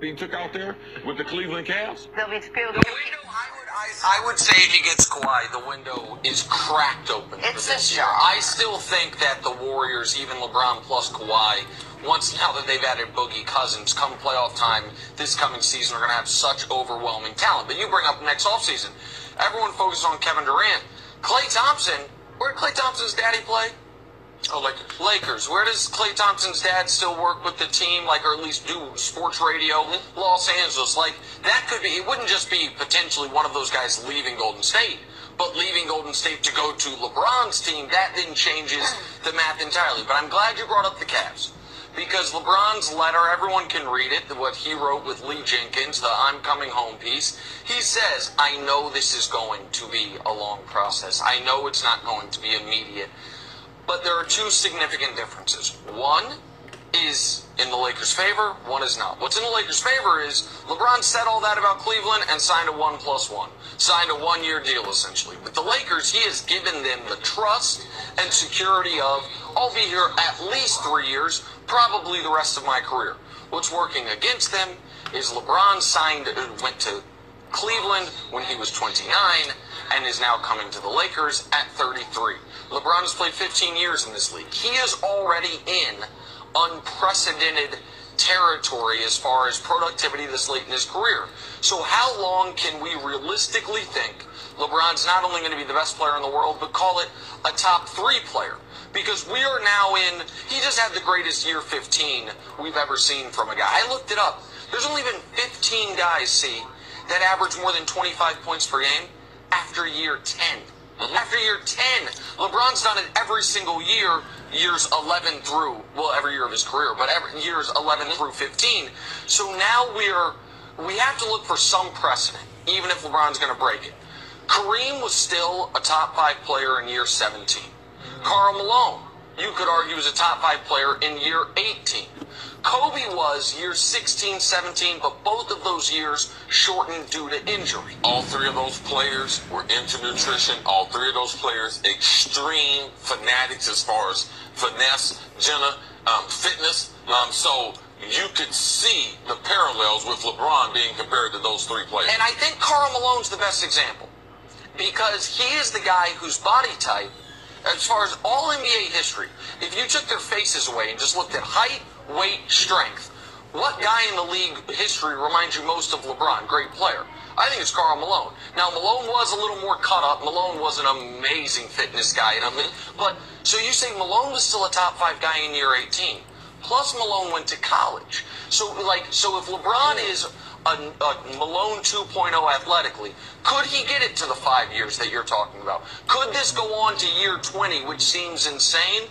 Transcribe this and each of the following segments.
being took out there with the Cleveland Cavs? They'll be spilled. The window, I would say if he gets Kawhi, the window is cracked open. It's for this a year. shot. I still think that the Warriors, even LeBron plus Kawhi, once now that they've added Boogie Cousins, come playoff time this coming season, are going to have such overwhelming talent. But you bring up next offseason, everyone focuses on Kevin Durant. Klay Thompson, where did Klay Thompson's daddy play? Oh, Lakers. Lakers. Where does Klay Thompson's dad still work with the team, like, or at least do sports radio? Los Angeles. Like, that could be, it wouldn't just be potentially one of those guys leaving Golden State, but leaving Golden State to go to LeBron's team. That then changes the math entirely. But I'm glad you brought up the Cavs, because LeBron's letter, everyone can read it, what he wrote with Lee Jenkins, the I'm Coming Home piece. He says, I know this is going to be a long process. I know it's not going to be immediate. But there are two significant differences. One is in the Lakers' favor, one is not. What's in the Lakers' favor is LeBron said all that about Cleveland and signed a 1+1. Signed a one-year deal, essentially. With the Lakers, he has given them the trust and security of, I'll be here at least 3 years, probably the rest of my career. What's working against them is LeBron went to Cleveland when he was 29 and is now coming to the Lakers at 33. LeBron has played 15 years in this league. He is already in unprecedented territory as far as productivity this late in his career. So how long can we realistically think LeBron's not only going to be the best player in the world, but call it a top 3 player? Because we are now he just had the greatest year 15 we've ever seen from a guy. I looked it up. There's only been 15 guys, that average more than 25 points per game after year 10. After year 10. LeBron's done it every single year, years 11 through, well, every year of his career, but years 11 through 15. So now we have to look for some precedent, even if LeBron's going to break it. Kareem was still a top 5 player in year 17. Karl Malone, you could argue, was a top 5 player in year 18. Kobe was years 16, 17, but both of those years shortened due to injury. All 3 of those players were into nutrition. All 3 of those players, extreme fanatics as far as finesse, fitness. So you could see the parallels with LeBron being compared to those 3 players. And I think Karl Malone's the best example, because he is the guy whose body type, as far as all NBA history, if you took their faces away and just looked at height, weight, strength, what guy in the league history reminds you most of LeBron? Great player. I think it's Karl Malone. Now, Malone was a little more cut up. Malone was an amazing fitness guy. But so you say Malone was still a top 5 guy in year 18. Plus Malone went to college. So if LeBron is a Malone 2.0 athletically, could he get it to the 5 years that you're talking about? Could this go on to year 20, which seems insane?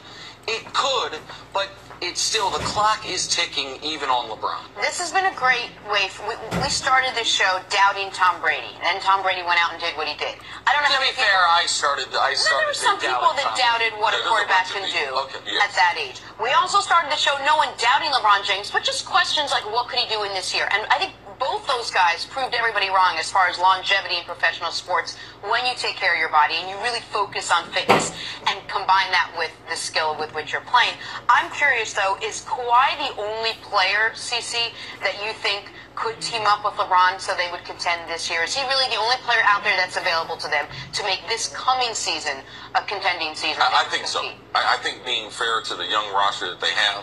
It could, but it's still, the clock is ticking even on LeBron. This has been a great way. We started this show doubting Tom Brady. Then Tom Brady went out and did what he did. I don't know. To be fair, I started. There were some people that doubted what a quarterback can do at that age. We also started the show no one doubting LeBron James, but just questions like, what could he do in this year? And I think both those guys proved everybody wrong as far as longevity in professional sports when you take care of your body and you really focus on fitness and combine that with the skill with which you're playing. I'm curious, though, is Kawhi the only player, CC, that you think could team up with LeBron so they would contend this year? Is he really the only player out there that's available to them to make this coming season a contending season? I think so. I think, being fair to the young roster that they have,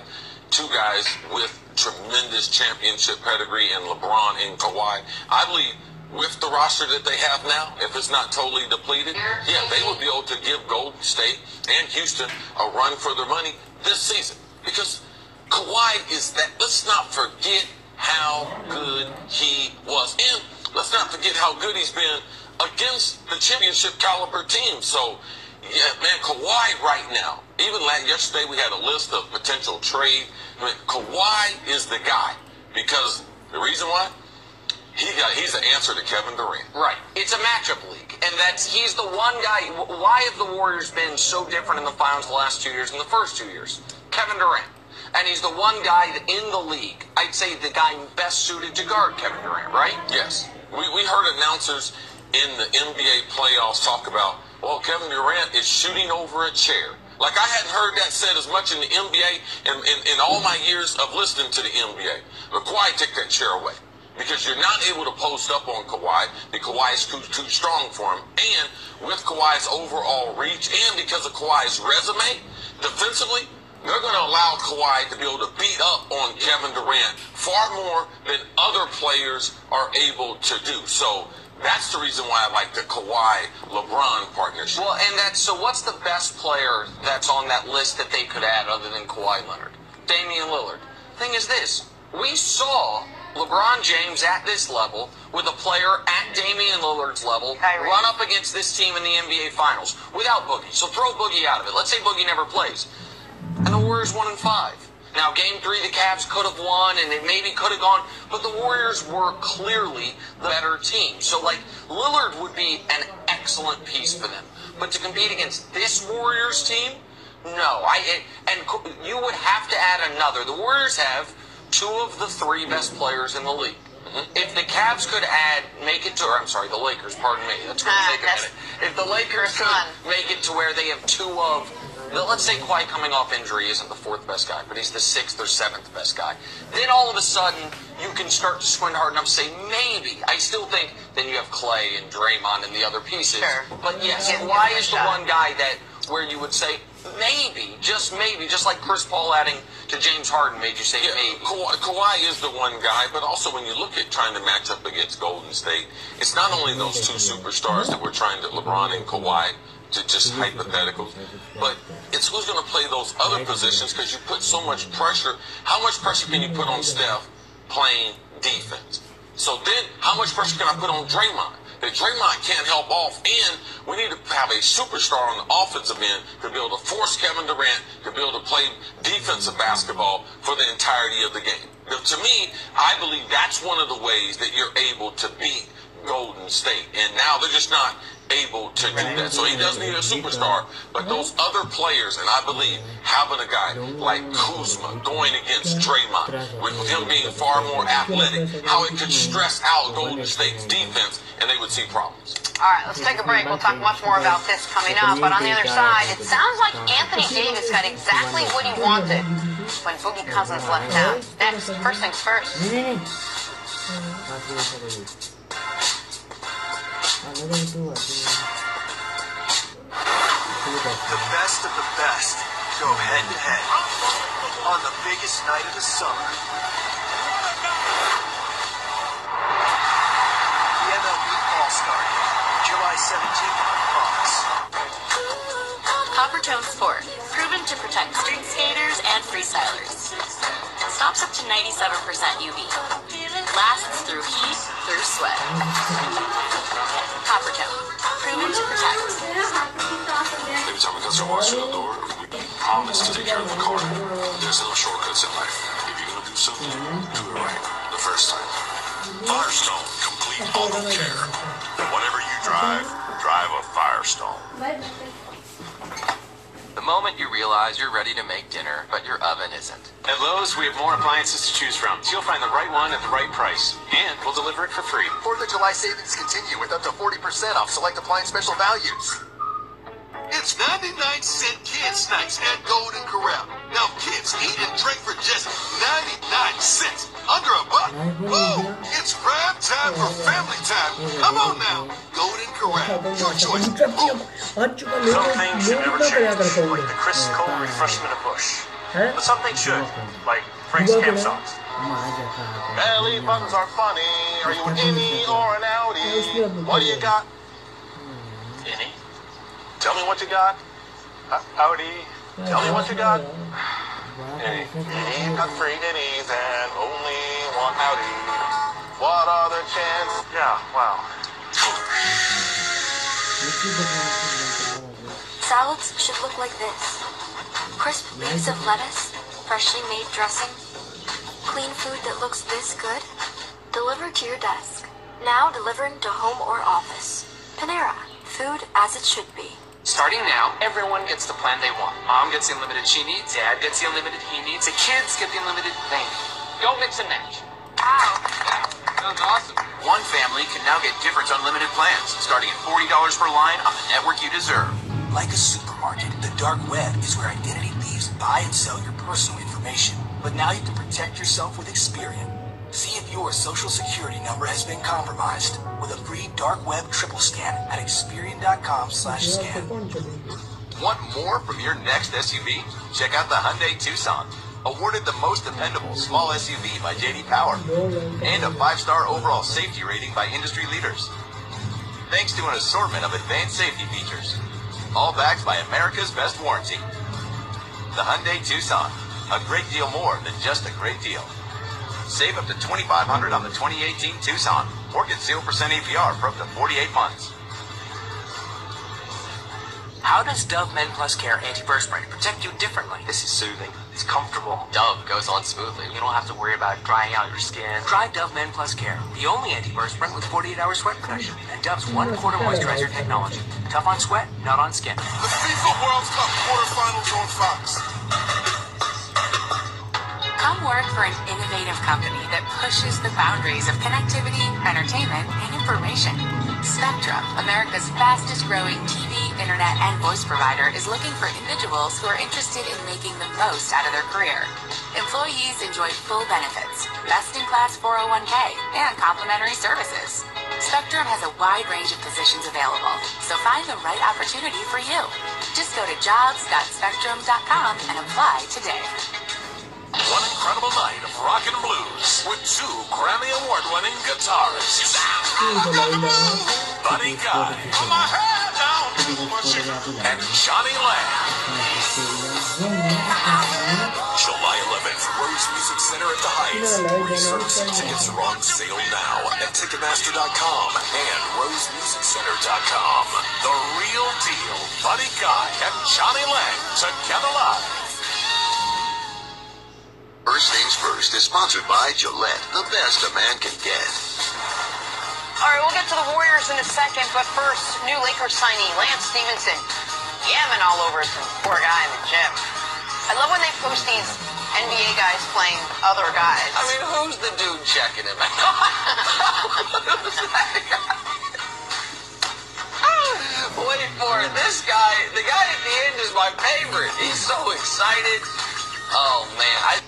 2 guys with tremendous championship pedigree in LeBron and Kawhi, I believe with the roster that they have now, if it's not totally depleted, yeah, they will be able to give Golden State and Houston a run for their money this season. Because Kawhi is that, let's not forget how good he was. And let's not forget how good he's been against the championship caliber team. So, yeah, man, Kawhi right now, even yesterday we had a list of potential trade. I mean, Kawhi is the guy, because the reason why, he's the answer to Kevin Durant. Right. It's a matchup league, and he's the one guy. Why have the Warriors been so different in the finals the last 2 years than the first 2 years? Kevin Durant. And he's the one guy that in the league, I'd say the guy best suited to guard Kevin Durant, right? Yes. We heard announcers in the NBA playoffs talk about, well, Kevin Durant is shooting over a chair. Like, I hadn't heard that said as much in the NBA in all my years of listening to the NBA. But Kawhi, take that chair away. Because you're not able to post up on Kawhi, because Kawhi is too strong for him. And with Kawhi's overall reach, and because of Kawhi's resume, defensively, they're going to allow Kawhi to be able to beat up on Kevin Durant far more than other players are able to do. So that's the reason why I like the Kawhi-LeBron partnership. Well, and so what's the best player that's on that list that they could add other than Kawhi Leonard? Damian Lillard. Thing is this, we saw LeBron James at this level with a player at Damian Lillard's level run up against this team in the NBA Finals without Boogie. So throw Boogie out of it. Let's say Boogie never plays. And the Warriors won in 5. Now, Game 3, the Cavs could have won, and they maybe could have gone, but the Warriors were clearly the better team. So, like, Lillard would be an excellent piece for them. But to compete against this Warriors team, no. And you would have to add another. The Warriors have 2 of the 3 best players in the league. If the Cavs could the Lakers, pardon me. That's going to take a minute. If the Lakers could make it to where they have 2 of, let's say Kawhi coming off injury isn't the 4th best guy, but he's the 6th or 7th best guy, then all of a sudden you can start to squint hard enough to say maybe. I still think then you have Clay and Draymond and the other pieces. Sure. But yes, Kawhi is the one guy that where you would say maybe, just like Chris Paul adding to James Harden made you say maybe. Kawhi is the one guy, but also when you look at trying to match up against Golden State, it's not only those 2 superstars that we're trying to, LeBron and Kawhi, to just hypotheticals, but it's who's going to play those other positions because you put so much pressure. How much pressure can you put on Steph playing defense? So then, how much pressure can I put on Draymond? That Draymond can't help off, and we need to have a superstar on the offensive end to be able to force Kevin Durant to be able to play defensive basketball for the entirety of the game. Now, to me, I believe that's one of the ways that you're able to beat Golden State, and now they're just not able to do that. So he does need a superstar, but those other players, and I believe having a guy like Kuzma going against Draymond, with him being far more athletic, how it could stress out Golden State's defense, and they would see problems. All right, let's take a break. We'll talk much more about this coming up. But on the other side, it sounds like Anthony Davis got exactly what he wanted when Boogie Cousins left town. Next, first things first. The best of the best go head-to-head on the biggest night of the summer. The MLB All-Star Game, July 17th on Fox. Coppertone Sport, proven to protect street skaters and freestylers. Stops up to 97% UV. Lasts through heat, through sweat. Coppertone, proven to protect. Every time a customer walks through the door, we promise to take care of the car. There's no shortcuts in life. If you're going to do something, do it right the first time. Firestone, complete auto care. Whatever you drive, drive a Firestone. The moment you realize you're ready to make dinner, but your oven isn't. At Lowe's, we have more appliances to choose from, so you'll find the right one at the right price. And we'll deliver it for free. 4th of July savings continue with up to 40% off select appliance special values. It's 99-cent Kid Snacks at Golden Corral. Now kids eat and drink for just 99 cents. Under $1. Whoa! It's grab time for family time. Come on now. Golden Corral. Your choice. Some things should never change, like the crisp cold refreshment of Bush. But some things should, like Frank's Camp Songs. Belly buttons are funny. Are you an innie or an outie? What do you got? Innie? Tell me what you got. Howdy. Tell me what you got. Innie. Innie got 3 innies and only 1 outie. What are the chances? Yeah, wow. Salads should look like this. Crisp leaves of lettuce, freshly made dressing, clean food that looks this good, delivered to your desk. Now delivering to home or office. Panera, food as it should be. Starting now, everyone gets the plan they want. Mom gets the unlimited she needs, Dad gets the unlimited he needs, the kids get the unlimited they need. Go mix and match. Ow! Yeah, sounds awesome. One family can now get different unlimited plans, starting at $40 per line on the network you deserve. Like a supermarket, the dark web is where identity thieves buy and sell your personal information. But now you can protect yourself with Experian. See if your social security number has been compromised with a free dark web triple scan at Experian.com/scan. Want more from your next SUV? Check out the Hyundai Tucson. Awarded the most dependable small SUV by J.D. Power. And a 5-star overall safety rating by industry leaders. Thanks to an assortment of advanced safety features. All backed by America's best warranty. The Hyundai Tucson. A great deal more than just a great deal. Save up to $2,500 on the 2018 Tucson. Or get 0% APR for up to 48 months. How does Dove Men Plus Care Antiperspirant protect you differently? This is soothing. It's comfortable. Dove goes on smoothly. You don't have to worry about drying out your skin. Try Dove Men Plus Care, the only antiperspirant with 48-hour sweat protection, and Dove's 1/4 moisturizer technology. Tough on sweat, not on skin. The FIFA World Cup quarterfinals on Fox. Come work for an innovative company that pushes the boundaries of connectivity, entertainment, and information. Spectrum, America's fastest growing TV, internet, and voice provider, is looking for individuals who are interested in making the most out of their career. Employees enjoy full benefits, best-in-class 401k, and complimentary services. Spectrum has a wide range of positions available, so find the right opportunity for you. Just go to jobs.spectrum.com and apply today. One incredible night of rock and blues with 2 Grammy Award-winning guitarists. Buddy Guy and Johnny Lamb. July 11th, Rose Music Center at the Heights. Reserve tickets are on sale now at Ticketmaster.com and RoseMusicCenter.com. The real deal, Buddy Guy and Johnny Lamb together live. First Things First is sponsored by Gillette, the best a man can get. All right, we'll get to the Warriors in a second, but first, new Lakers signee Lance Stevenson yamming all over some poor guy in the gym. I love when they post these NBA guys playing other guys. I mean, who's the dude checking him out? Who's that guy? Wait for it. This guy, the guy at the end is my favorite. He's so excited. Oh, man.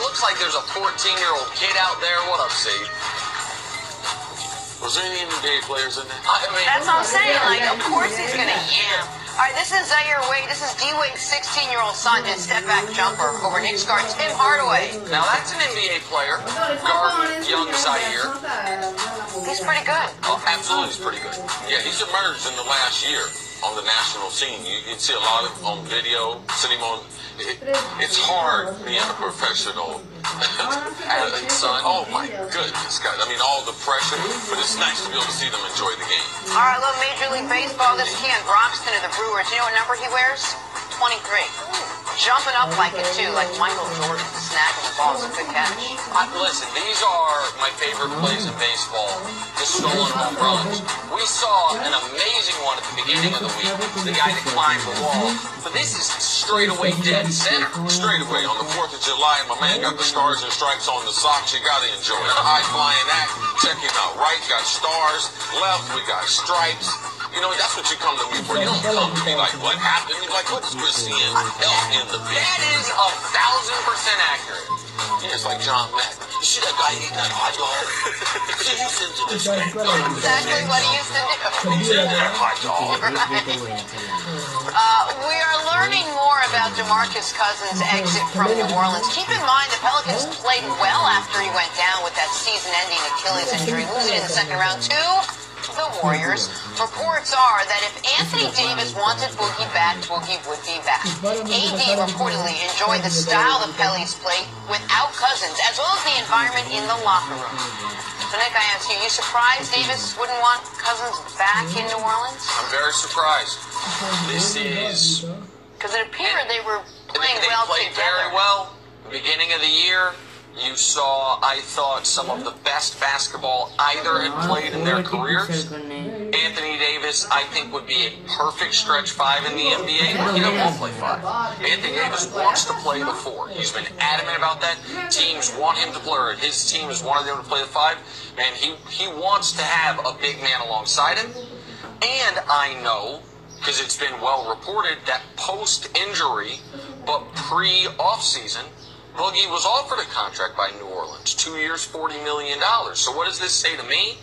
Looks like there's a 14-year-old kid out there. What up, Steve? Was there any NBA players in there? I mean, that's what I'm saying. Like, of course he's going to yam. All right, this is Zaire Wade. This is D-Wade's 16-year-old son did step-back jumper over Knicks guard Tim Hardaway. Now, that's an NBA player. Guard young Zaire. He's pretty good. Oh, absolutely, he's pretty good. Yeah, he's emerged in the last year on the national scene. You can see a lot of on video, sitting on. It's hard being a professional son. Oh my goodness, guys! I mean, all the pressure, but it's nice to be able to see them enjoy the game. All right, I love Major League Baseball. This Keon Broxton of the Brewers. You know what number he wears? 23. Jumping up like it too, like Michael Jordan, snagging the ball. It's a good catch. Listen, these are my favorite plays in baseball. The stolen home runs. We saw an amazing one at the beginning of the week. The guy that climbed the wall. But this is straight away dead center. Straight away on the 4th of July, my man got the stars and stripes on the socks. You gotta enjoy it. High flying act. Check him out. Right, got stars. Left, we got stripes. You know, that's what you come to me for. You don't come to me like, what happened? You're like, what's Christian health in the bed? That is 1,000% accurate. Yeah, it's like John Mack. You see that guy eating that hot dog? See, he's into this thing. Exactly what he used to do. He's into that hot dog. We are learning more about DeMarcus Cousins' exit from New Orleans. Keep in mind, the Pelicans played well after he went down with that season-ending Achilles injury, losing in the second round to the Warriors. Reports are that if Anthony Davis wanted Boogie back, Boogie would be back. AD reportedly enjoyed the style the Pellies played without Cousins, as well as the environment in the locker room. So, Nick, I ask you, you surprised Davis wouldn't want Cousins back in New Orleans? I'm very surprised. This is... Because it appeared they were playing they well played together. very well. Beginning of the year, you saw, I thought, some of the best basketball either had played in their careers. And Anthony Davis, I think, would be a perfect stretch 5 in the NBA, but he doesn't want to play 5. Anthony Davis wants to play the 4. He's been adamant about that. Teams want him to play, or his team has wanted him to play the 5. And he wants to have a big man alongside him. And I know, because it's been well reported, that post-injury, but pre-offseason, Boogie was offered a contract by New Orleans, 2 years, $40 million. So what does this say to me?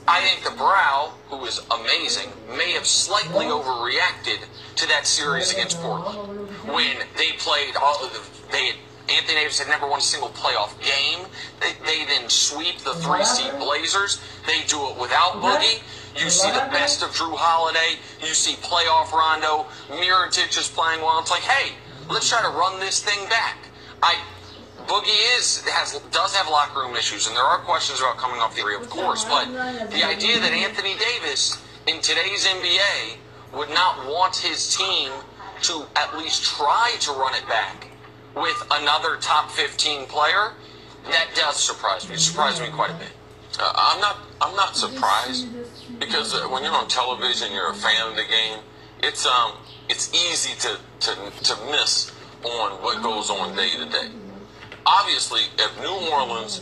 I think the Brow, who is amazing, may have slightly overreacted to that series against Portland. When they played, Anthony Davis had never won a single playoff game. They then sweep the 3-seed Blazers. They do it without Boogie. You see the best of Drew Holiday. You see playoff Rondo. Mirotic is playing well. It's like, hey, let's try to run this thing back. Boogie does have locker room issues, and there are questions about coming off the area, of course, but the idea that Anthony Davis in today's NBA would not want his team to at least try to run it back with another top 15 player, that does surprise me. It surprised me quite a bit. I'm not surprised, because when you're on television, you're a fan of the game. It's easy to miss on what goes on day to day. Obviously, if New Orleans,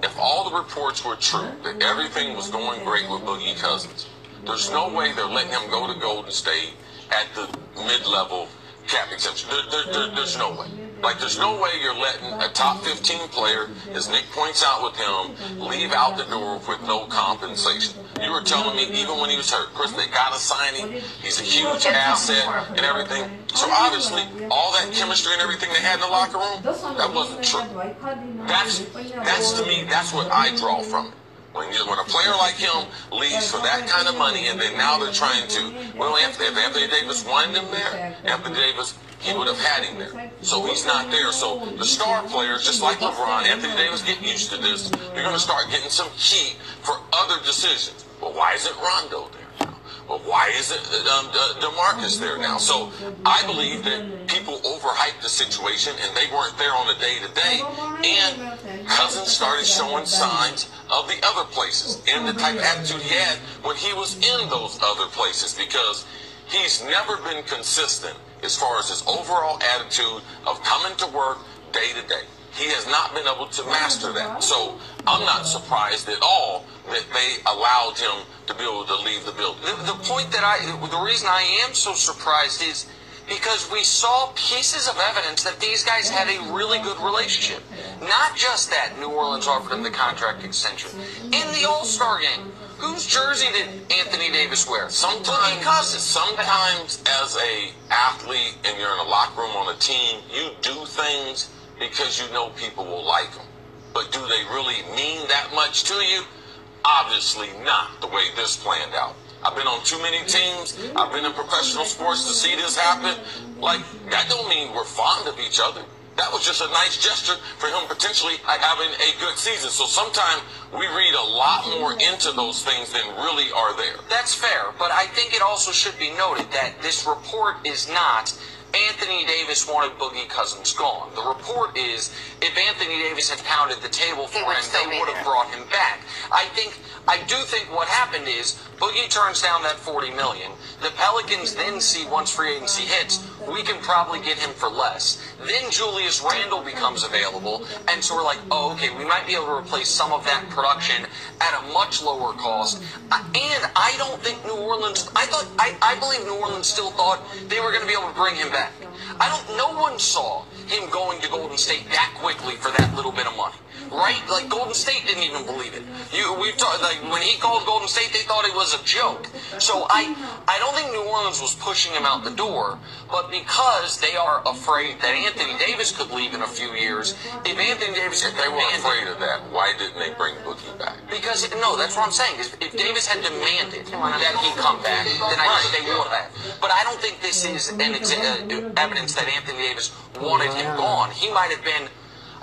if all the reports were true, that everything was going great with Boogie Cousins, there's no way they're letting him go to Golden State at the mid-level cap exemption. There's no way. Like, there's no way you're letting a top 15 player, as Nick points out with him, leave out the door with no compensation. You were telling me even when he was hurt, Chris, they got to sign him. He's a huge asset and everything. So obviously, all that chemistry and everything they had in the locker room, that wasn't true. That's to me, that's what I draw from it. When a player like him leaves for that kind of money, and then now they're trying to, well, if Anthony Davis wanted him there, Anthony Davis, he would have had him there. So he's not there. So the star players, just like LeBron, Anthony Davis, get used to this. You're going to start getting some heat for other decisions. Well, why isn't Rondo there now? Well, why isn't DeMarcus there now? So I believe that people overhyped the situation, and they weren't there on a day-to-day. And Cousins started showing signs of the other places and the type of attitude he had when he was in those other places, because he's never been consistent as far as his overall attitude of coming to work day to day. He has not been able to master that. So I'm not surprised at all that they allowed him to be able to leave the building. The reason I am so surprised is because we saw pieces of evidence that these guys had a really good relationship. Not just that New Orleans offered him the contract extension. In the All-Star game, whose jersey did Anthony Davis wear? Sometimes as a athlete and you're in a locker room on a team, you do things because you know people will like them. But do they really mean that much to you? Obviously not, the way this planned out. I've been on too many teams. I've been in professional sports to see this happen. Like, that don't mean we're fond of each other. That was just a nice gesture for him potentially having a good season. So sometimes we read a lot more into those things than really are there. That's fair, but I think it also should be noted that this report is not Anthony Davis wanted Boogie Cousins gone. The report is if Anthony Davis had pounded the table for him, they would have brought him back. I do think what happened is Boogie turns down that $40 million. The Pelicans then see, once free agency hits, we can probably get him for less. Then Julius Randle becomes available, and so we're like, oh, okay, we might be able to replace some of that production at a much lower cost. And I don't think New Orleans, I believe New Orleans still thought they were going to be able to bring him back. No one saw him going to Golden State that quickly for that little bit of money. Right? Like, Golden State didn't even believe it. We've talked, like, when he called Golden State, they thought it was a joke. So I don't think New Orleans was pushing him out the door, but because they are afraid that Anthony Davis could leave in a few years, if Anthony Davis... If they were afraid of that, why didn't they bring Boogie back? Because, no, that's what I'm saying. If Davis had demanded that he come back, then I think they would have. But I don't think this is evidence that Anthony Davis wanted him gone. He might have been...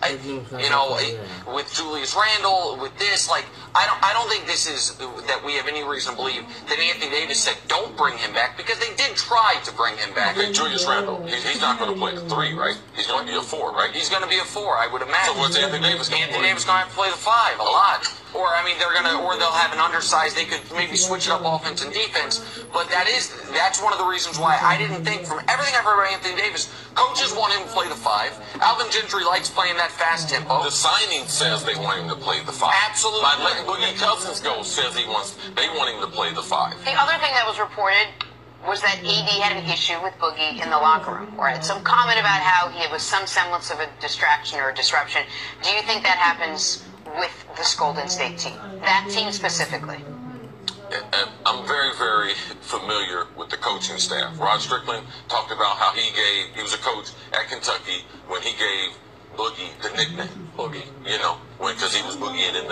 with Julius Randle, with this, like, I don't think this is that we have any reason to believe that Anthony Davis said don't bring him back, because they did try to bring him back. Okay, Julius Randle, he's not going to play the 3, right? He's going to be a 4, right? He's going to be a 4, I would imagine. So what's Anthony Davis going to play? Anthony Davis going to have to play the 5 a lot. Or, I mean, or they'll have an undersized, they could maybe switch it up offense and defense, but that's one of the reasons why I didn't think, from everything I've heard about Anthony Davis, coaches want him to play the 5. Alvin Gentry likes playing that fast tempo. The signing says they want him to play the 5. Absolutely. By letting Boogie Cousins go says they want him to play the 5. The other thing that was reported was that AD had an issue with Boogie in the locker room, or had some comment about how he was some semblance of a distraction or a disruption. Do you think that happens with this Golden State team, that team specifically? I'm very, very familiar with the coaching staff. Rod Strickland talked about how he was a coach at Kentucky when he gave Boogie the nickname Boogie, because he was boogieing in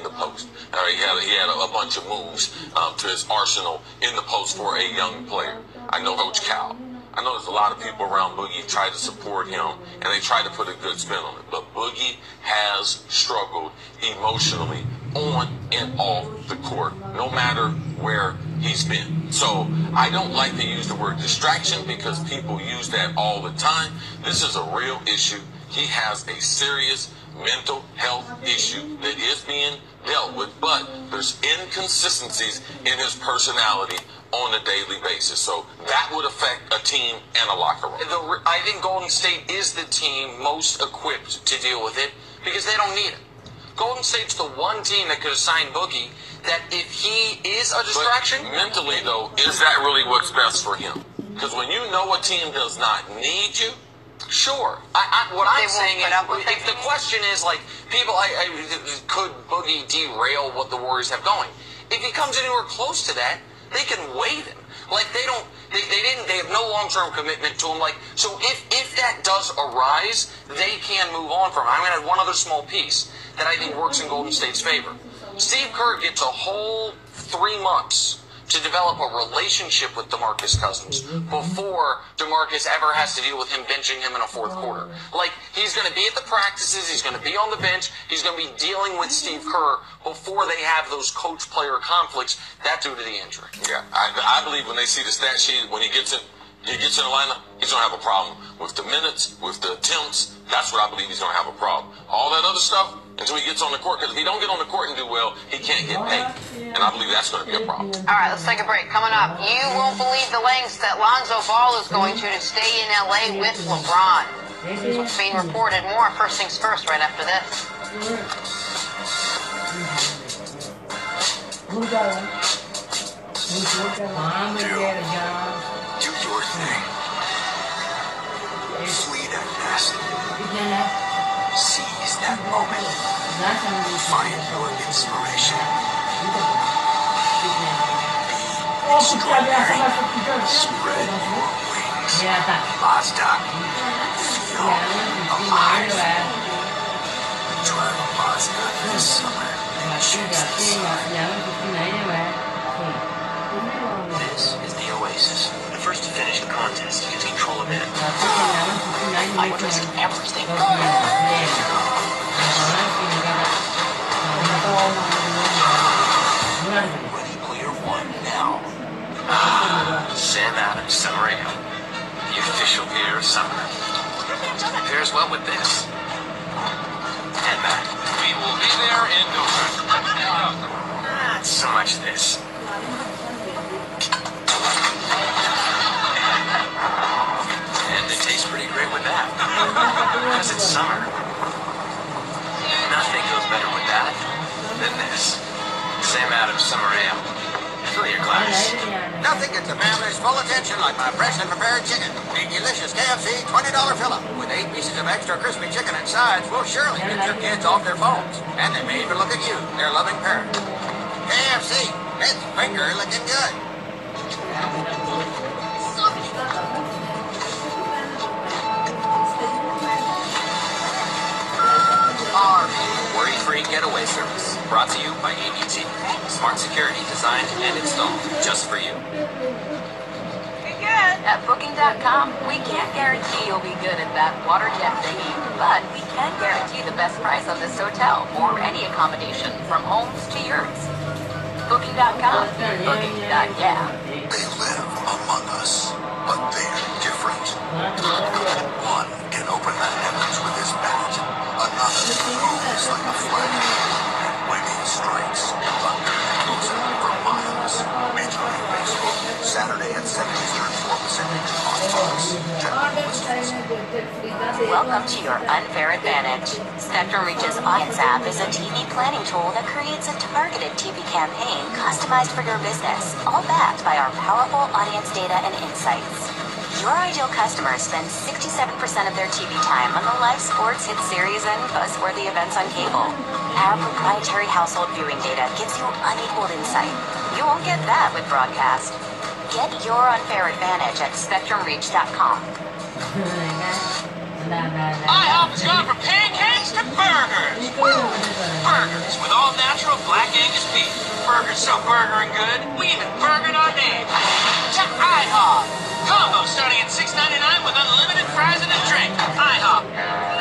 the post. He had a bunch of moves to his arsenal in the post for a young player. I know Coach Cal. I know there's a lot of people around Boogie try to support him, and they try to put a good spin on it. But Boogie has struggled emotionally on and off the court, no matter where he's been. So I don't like to use the word distraction, because people use that all the time. This is a real issue. He has a serious mental health issue that is being dealt with, but there's inconsistencies in his personality on a daily basis. So that would affect a team and a locker room. I think Golden State is the team most equipped to deal with it, because they don't need it. Golden State's the one team that could assign Boogie that if he is a distraction... But mentally, though, is that really what's best for him? Because when you know a team does not need you, sure. What I'm saying is, if the question is, like, could Boogie derail what the Warriors have going? If he comes anywhere close to that, they can waive him. Like, they have no long-term commitment to him. Like, so if that does arise, they can move on from him. I'm going to add one other small piece that I think works in Golden State's favor. Steve Kerr gets a whole 3 months to develop a relationship with DeMarcus Cousins before DeMarcus ever has to deal with him benching him in a 4th quarter. Like, he's going to be at the practices, he's going to be on the bench, he's going to be dealing with Steve Kerr before they have those coach-player conflicts. That's due to the injury. Yeah, I believe when they see the stat sheet, when he gets in the lineup, he's going to have a problem with the minutes, with the attempts. That's what I believe he's going to have a problem. All that other stuff, until he gets on the court, because if he don't get on the court and do well, he can't get paid. And I believe that's going to be a problem. All right, let's take a break. Coming up, you won't believe the lengths that Lonzo Ball is going to stay in L.A. with LeBron. That's what's being reported. More First Things First right after this. Do your thing. Flee that nest. Seize that moment. Find your inspiration. Be extraordinary. Spread your wings. Mazda. Feel alive. Drive a Mazda this summer and chase the sun. This is the Oasis. The first to finish the contest gets control of it. I risk everything. Ready Player One now. Sam Adams Summer Ale, the official beer of summer. Pairs well with this. And that. We will be there in November. Not so much this. And it tastes pretty great with that. Because it's summer. Nothing goes better with that than this. Sam Adams Summer Ale. Fill your glass. Nothing gets a family's full attention like my freshly prepared chicken. A delicious KFC $20 fill-up with 8 pieces of extra crispy chicken and sides will surely get your kids off their phones. And they may even look at you, their loving parent. KFC, it's finger looking good. Worry-free getaway service. Brought to you by ABT. Smart security designed and installed just for you. Good. At Booking.com, we can't guarantee you'll be good at that water jet thingy, but we can guarantee the best price on this hotel or any accommodation from homes to yurts. Booking.com. Booking.yeah. They live among us, but they're different. One can open the heavens with his bat. Another moves like a flag. And when he strikes, thunder echoes for miles. Major League Baseball, Saturday at 7 Eastern, 4 Pacific, on Fox. Welcome to your unfair advantage. Spectrum Reach's Audience app is a TV planning tool that creates a targeted TV campaign customized for your business, all backed by our powerful audience data and insights. Your ideal customers spend 67% of their TV time on the live sports hit series and buzzworthy events on cable. Our proprietary household viewing data gives you unequaled insight. You won't get that with broadcast. Get your unfair advantage at SpectrumReach.com. IHOP has gone from pancakes to burgers. Woo! Burgers with all natural black Angus beef. Burgers so burgering good, we even burgered our name. To IHOP. Combo starting at $6.99 with unlimited fries and a drink. IHOP.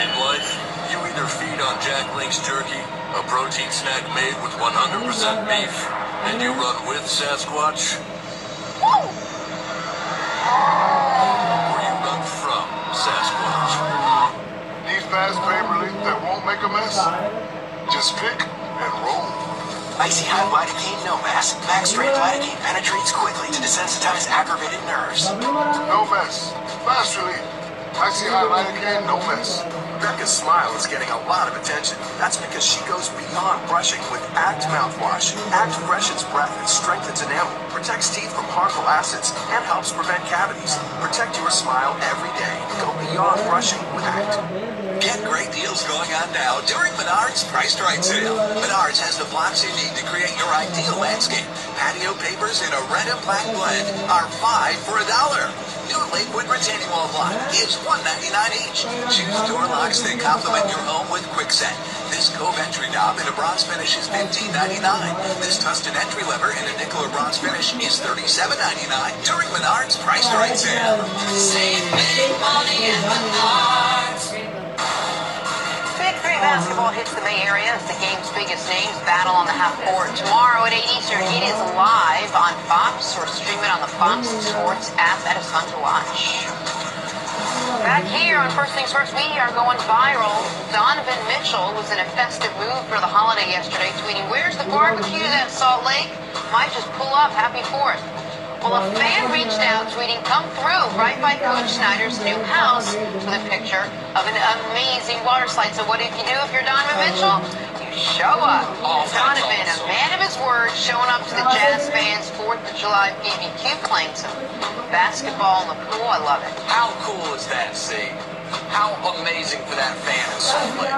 In life, you either feed on Jack Link's jerky, a protein snack made with 100% beef, and you run with Sasquatch, Woo! or you run from Sasquatch. Need fast pain relief that won't make a mess? Just pick and roll. Icy Hot Lidocaine No Mess. Max strength lidocaine penetrates quickly to desensitize aggravated nerves. No mess. Fast relief. Icy Hot Lidocaine, no mess. Becca's smile is getting a lot of attention. That's because she goes beyond brushing with Act mouthwash. Act freshens breath and strengthens enamel, protects teeth from harmful acids, and helps prevent cavities. Protect your smile every day. Go beyond brushing with Act. Get great deals going on now during Menards Priced Right sale. Menards has the blocks you need to create your ideal landscape. Patio papers in a red and black blend are 5 for $1. New Lakewood retaining wall block is $1.99 each. Choose door locks that complement your home with Quickset. This Cove entry knob in a bronze finish is $15.99. This Tustin entry lever in a nickel or bronze finish is $37.99 during Menards Priced Right sale. Save big money at Menards. Big 3 basketball hits the Bay Area as the game's biggest names battle on the half court. Tomorrow at 8 Eastern, it is live on Fox or stream it on the Fox Sports app. That is fun to watch. Back here on First Things First, we are going viral. Donovan Mitchell was in a festive mood for the holiday yesterday, tweeting, "Where's the barbecue at Salt Lake? Might just pull up. Happy 4th." Well, a fan reached out, tweeting, "Come through right by Coach Snyder's new house," with a picture of an amazing water slide. So what do you do if you're Donovan Mitchell? You show up. Donovan, a man of his word, showing up to the Jazz fans' 4th of July BBQ, playing some basketball in the pool. I love it. How cool is that, see? How amazing for that fan in Salt Lake.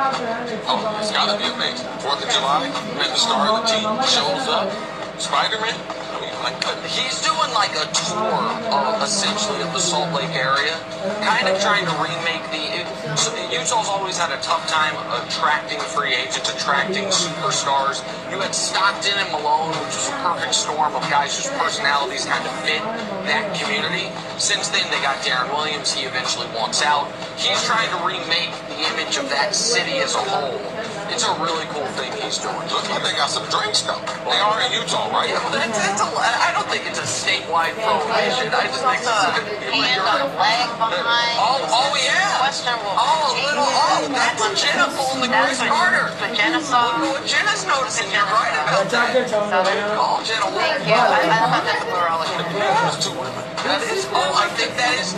Oh, it's got to be amazing. 4th of July, and the star of the team shows up. Spider-Man. I mean, my goodness. He's doing like a tour of essentially of the Salt Lake area, kind of trying to remake Utah's always had a tough time attracting free agents, attracting superstars. You had Stockton and Malone, which was a perfect storm of guys whose personalities kind of fit that community. Since then, they got Darren Williams. He eventually wants out. He's trying to remake the image of that city as a whole. It's a really cool thing he's doing. Looks like they got some drinks, though. They are in Utah, right? Yeah, but I don't think it's a statewide prohibition. I just think it's a hand on a leg behind. Oh, yeah. Questionable. That's Jenna pulling the Chris Carter. But Jenna saw. Look what Jenna's noticing. You're right about that. Call Jenna. Thank you. I thought that's what we were all looking for. There's 2 women. That is. Oh, I think that is.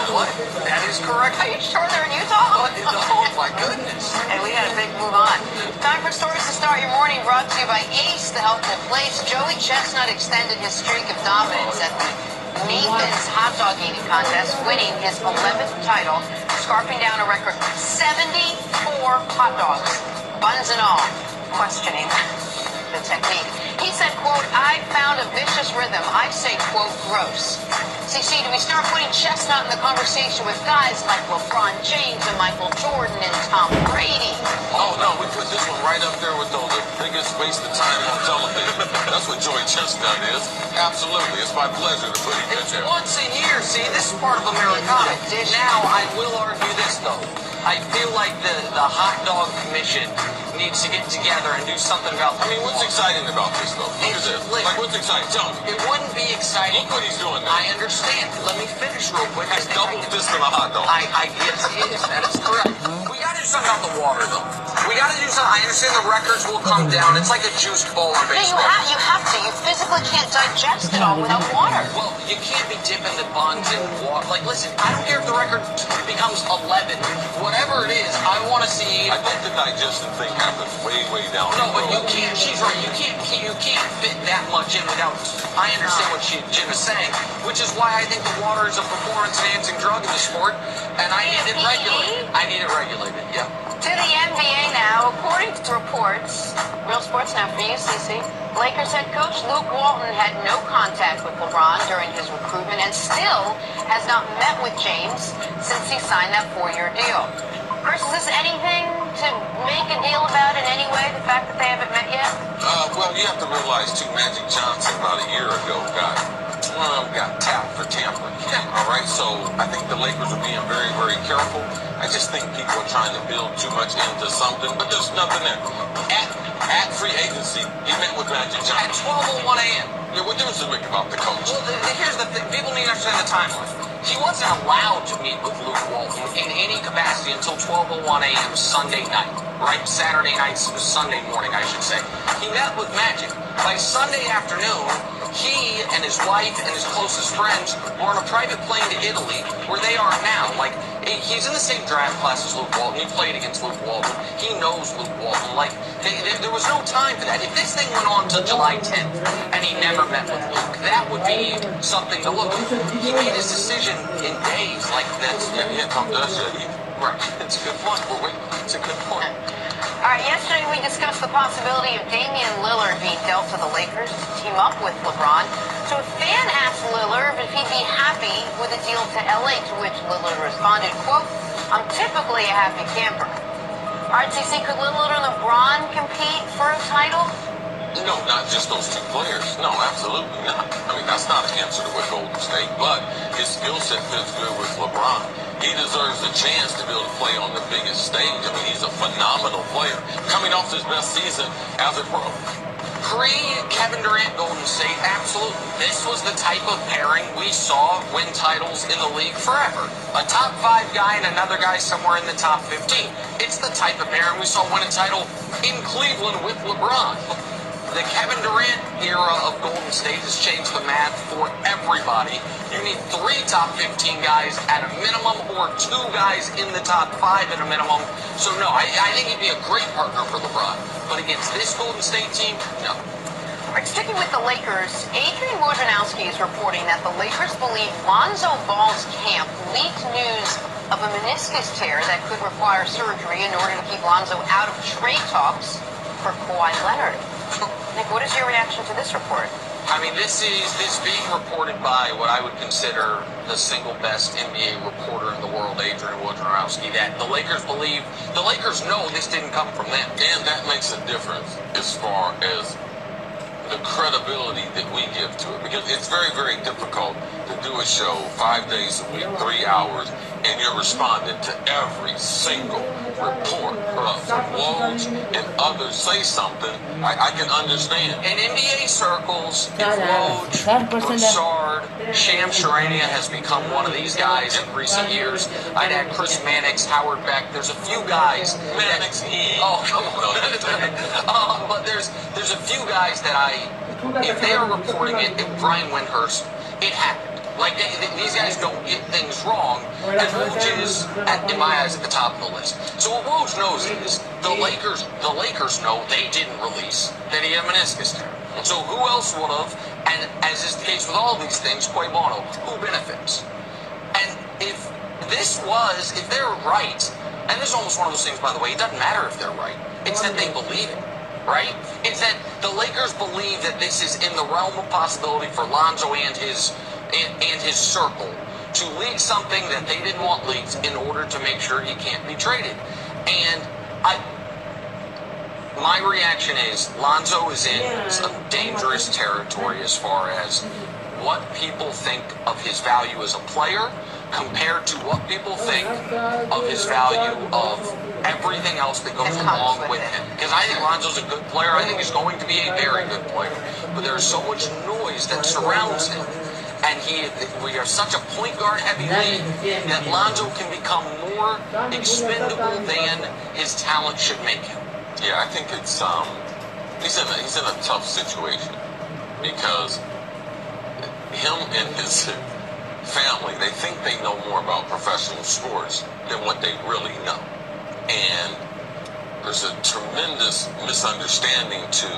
What? That is correct. Are you sure they're in Utah? Oh my goodness. And we got a big move on. Time for stories to start your morning, brought to you by Ace, the healthful place. Joey Chestnut extended his streak of dominance at the Nathan's hot dog eating contest, winning his 11th title, scarfing down a record 74 hot dogs, buns and all, questioning the technique. He said, quote, "I found a vicious rhythm. I say, quote, gross." CC, do we start putting Chestnut in the conversation with guys like LeBron James and Michael Jordan and Tom Brady? Oh, no, we put this one right up there with the biggest waste of time on television. That's what Joey Chestnut is. Absolutely. It's my pleasure to put him in there. Once a year, see, this is part of Americana. Now, I will argue this, though. I feel like the hot dog commission needs to get together and do something about. I mean, what's exciting about this, though? Look at this. Like, what's exciting? Tell me. It wouldn't be exciting. Look what he's doing now. I understand. Let me finish real quick. He's double fisting a hot dog. Yes, he is. That is correct. We got to do something about the water, though. We got to do something. I understand the records will come down. It's like a juiced ball on baseball. No, you have to. You physically can't digest it all without water. Well, you can't be dipping the buns in water. Like, listen, I don't care if the record becomes 11. Whatever it is, I want to see. I think the digestion thing happens way down. No, but you can't. She's right. You can't fit that much in without. I understand what Jim is saying, which is why I think the water is a performance-enhancing drug in the sport, and I need it regulated. I need it regulated. Yeah. To the NBA now, according to reports, Real Sports Now for you, CC, Lakers head coach Luke Walton had no contact with LeBron during his recruitment and still has not met with James since he signed that 4-year deal. Chris, is this anything to make a deal about in any way, the fact that they haven't met yet? Well, you have to realize, too, Magic Johnson about a year ago got tapped for tampering. All right, so I think the Lakers are being very careful. I just think people are trying to build too much into something, but there's nothing there. At free agency, he met with Magic Johnson. At 12:01 a.m. Yeah, what difference does it make about the coach? Well, here's the thing. People need to understand the timeline. He wasn't allowed to meet with Luke Walton in any capacity until 12:01 a.m. Sunday night, right? Saturday night, Sunday morning, I should say. He met with Magic. By Sunday afternoon, he and his wife and his closest friends were on a private plane to Italy, where they are now. Like, he's in the same draft class as Luke Walton. He played against Luke Walton. He knows Luke Walton. Like, there was no time for that. If this thing went on till July 10th and he never met with Luke, that would be something to look at. He made his decision in days. Like, that's... Yeah, come to us, Right. It's a good point. It's a good point. All right, yesterday we discussed the possibility of Damian Lillard being dealt to the Lakers to team up with LeBron. So a fan asked Lillard if he'd be happy with a deal to LA, to which Lillard responded, quote, "I'm typically a happy camper." All right, CC, could Lillard and LeBron compete for a title? No, not just those two players. No, absolutely not. I mean, that's not an answer to with Golden State, but his skill set fits good with LeBron. He deserves a chance to be able to play on the biggest stage. I mean, he's a phenomenal player, coming off his best season as a pro. Pre-Kevin Durant Golden State, absolutely. This was the type of pairing we saw win titles in the league forever. A top 5 guy and another guy somewhere in the top 15. It's the type of pairing we saw win a title in Cleveland with LeBron. The Kevin Durant era of Golden State has changed the math for everybody. You need 3 top 15 guys at a minimum, or 2 guys in the top 5 at a minimum. So no, I think he'd be a great partner for LeBron. But against this Golden State team, no. All right, sticking with the Lakers, Adrian Wojnarowski is reporting that the Lakers believe Lonzo Ball's camp leaked news of a meniscus tear that could require surgery in order to keep Lonzo out of trade talks for Kawhi Leonard. Nick, what is your reaction to this report? I mean, this being reported by what I would consider the single best NBA reporter in the world, Adrian Wojnarowski, that the Lakers know this didn't come from them. And that makes a difference as far as the credibility that we give to it. Because it's very difficult to do a show 5 days a week, 3 hours, and you're responding to every single report from Woj and others say something. I can understand. In NBA circles, Woj, Broussard, Shams Charania has become one of these guys in recent years. I'd add Chris Mannix, Howard Beck. There's a few guys. Mannix, oh, come on. But there's a few guys that if they are reporting it, Brian Windhurst, it happened. Like, these guys don't get things wrong, and Woj is, in my eyes, at the top of the list. So what Woj knows is the Lakers know they didn't release that he had meniscus tear. So who else would have? And as is the case with all these things, Bono, who benefits? And if they're right, and this is almost one of those things, by the way, it doesn't matter if they're right. It's that they believe it. Right? It's that the Lakers believe that this is in the realm of possibility for Lonzo and his and his circle to leak something that they didn't want leaked in order to make sure he can't be traded. And my reaction is Lonzo is in some dangerous territory as far as what people think of his value as a player compared to what people think of his value of everything else that goes along with him. Because I think Lonzo's a good player. I think he's going to be a very good player. But there's so much noise that surrounds him. And we are such a point guard heavy league that Lonzo can become more expendable than his talent should make him. Yeah, I think it's he's in a tough situation because him and his family, they think they know more about professional sports than what they really know. And there's a tremendous misunderstanding to,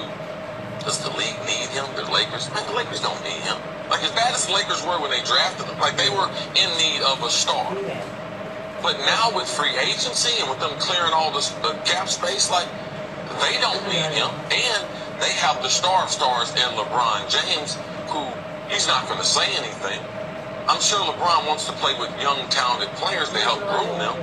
does the league need him? The Lakers? Man, the Lakers don't need him. Like, as bad as the Lakers were when they drafted him, like, they were in need of a star. But now with free agency and with them clearing all the cap space, like, they don't need him. And they have the star of stars in LeBron James, who he's not going to say anything. I'm sure LeBron wants to play with young, talented players to help groom them.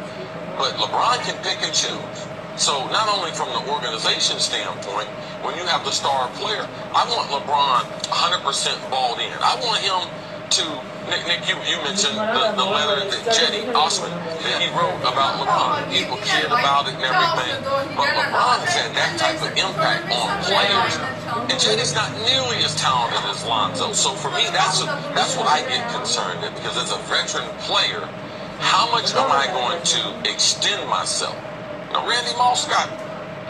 But LeBron can pick and choose. So not only from the organization standpoint, when you have the star player, I want LeBron 100% balled in. I want him to, Nick, you mentioned the letter that Jetty Osman, that he wrote about LeBron. People cared about it and everything. But LeBron has had that type of impact on players. And Jetty's not nearly as talented as Lonzo. So for me, that's what I get concerned with, because as a veteran player, how much am I going to extend myself? Now, Randy Moss got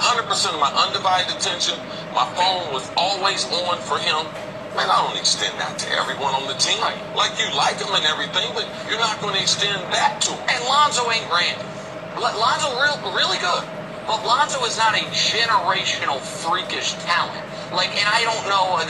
100% of my undivided attention. My phone was always on for him. Man, I don't extend that to everyone on the team. Like, you like him and everything, but you're not going to extend that to him. And Lonzo ain't Randy. Lonzo really good. But Lonzo is not a generational freakish talent. Like, and I don't know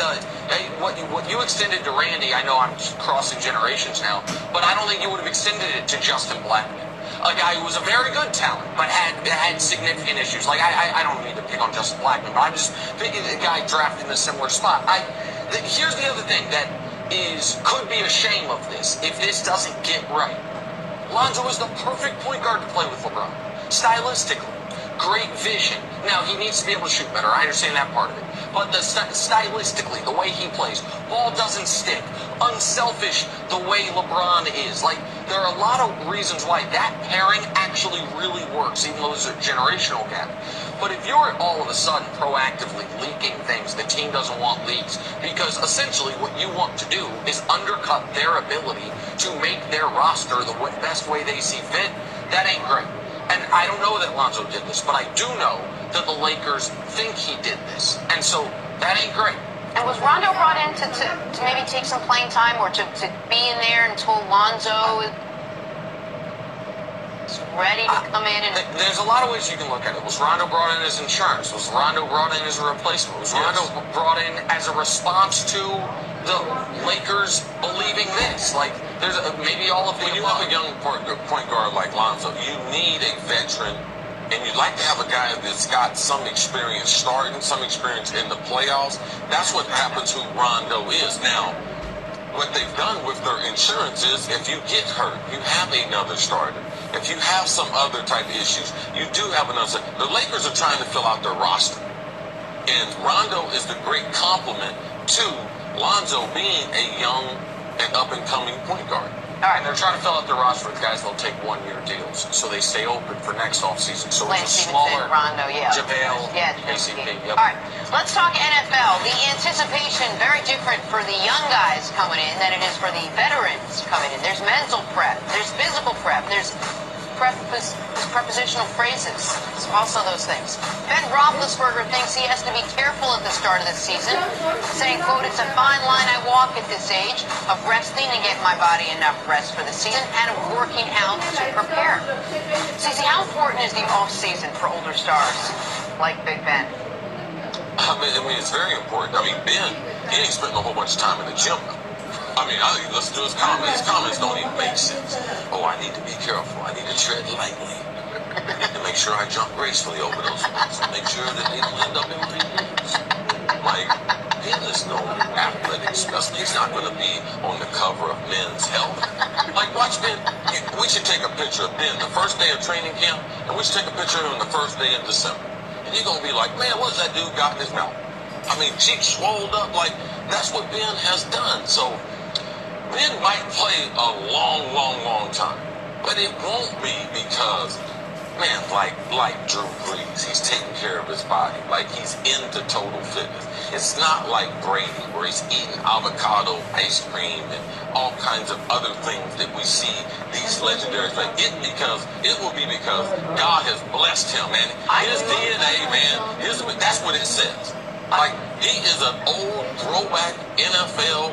what you extended to Randy. I know I'm crossing generations now, but I don't think you would have extended it to Justin Blackman, a guy who was a very good talent, but had significant issues. Like, I don't need to pick on Justin Blackman, but I'm just picking a guy drafted in a similar spot. Here's the other thing that could be a shame of this, if this doesn't get right. Lonzo is the perfect point guard to play with LeBron. Stylistically, great vision. Now, he needs to be able to shoot better. I understand that part of it. But stylistically, the way he plays, ball doesn't stick. Unselfish, the way LeBron is. Like, there are a lot of reasons why that pairing actually really works, even though there's a generational gap. But if you're all of a sudden proactively leaking things the team doesn't want leaks, because essentially what you want to do is undercut their ability to make their roster the best way they see fit, that ain't great. And I don't know that Lonzo did this, but I do know that the Lakers think he did this. And so that ain't great. And was Rondo brought in to maybe take some playing time, or to be in there until Lonzo is ready to come in? And there's a lot of ways you can look at it. Was Rondo brought in as insurance? Was Rondo brought in as a replacement? Was Rondo brought in as a response to the Lakers believing this? Like, there's maybe all of the When you have a young point guard like Lonzo, you need a veteran. And you'd like to have a guy that's got some experience starting, some experience in the playoffs. That's what happens who Rondo is. Now, what they've done with their insurance is, if you get hurt, you have another starter. If you have some other type of issues, you do have another starter. The Lakers are trying to fill out their roster. And Rondo is the great complement to Lonzo being a young and up-and-coming point guard. All right, and they're trying to fill out their roster with guys that'll take one-year deals, so they stay open for next offseason. So it's a smaller Rondo, JaVale, KCP. Yep. All right, let's talk NFL. The anticipation, very different for the young guys coming in than it is for the veterans coming in. There's mental prep, there's physical prep, there's prepositional phrases. It's also those things. Ben Roethlisberger thinks he has to be careful at the start of the season, saying, quote, "It's a fine line I walk at this age of resting to get my body enough rest for the season and of working out to prepare." Cece, how important is the off-season for older stars like Big Ben? I mean, it's very important. I mean, Ben, he ain't spending a whole bunch of time in the gym. I mean, listen to his comments. His comments don't even make sense. Oh, I need to be careful. I need to tread lightly. I need to make sure I jump gracefully over those ones. Make sure that they don't end up in my hands. Like, Ben is no athletic specimen. He's not going to be on the cover of Men's Health. Like, watch Ben. We should take a picture of Ben the first day of training camp, and we should take a picture of him the first day in December. And you're going to be like, man, what's that dude got in his mouth? I mean, cheeks swelled up. Like, that's what Ben has done. So, Ben might play a long time. But it won't be because, man, like Drew Brees, he's taking care of his body. Like, he's into total fitness. It's not like Brady, where he's eating avocado ice cream and all kinds of other things that we see these legendaries play. It will be because God has blessed him, man. His DNA, man, that's what it says. Like, he is an old throwback NFL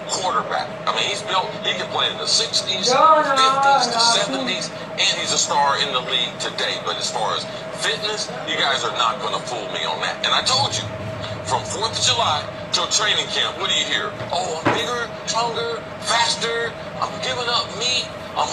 quarterback. I mean, he can play in the 60s, 50s, the 70s, and he's a star in the league today. But as far as fitness, you guys are not going to fool me on that. And I told you, from 4th of July till training camp, what do you hear? Oh, I'm bigger, stronger, faster, I'm giving up meat, I'm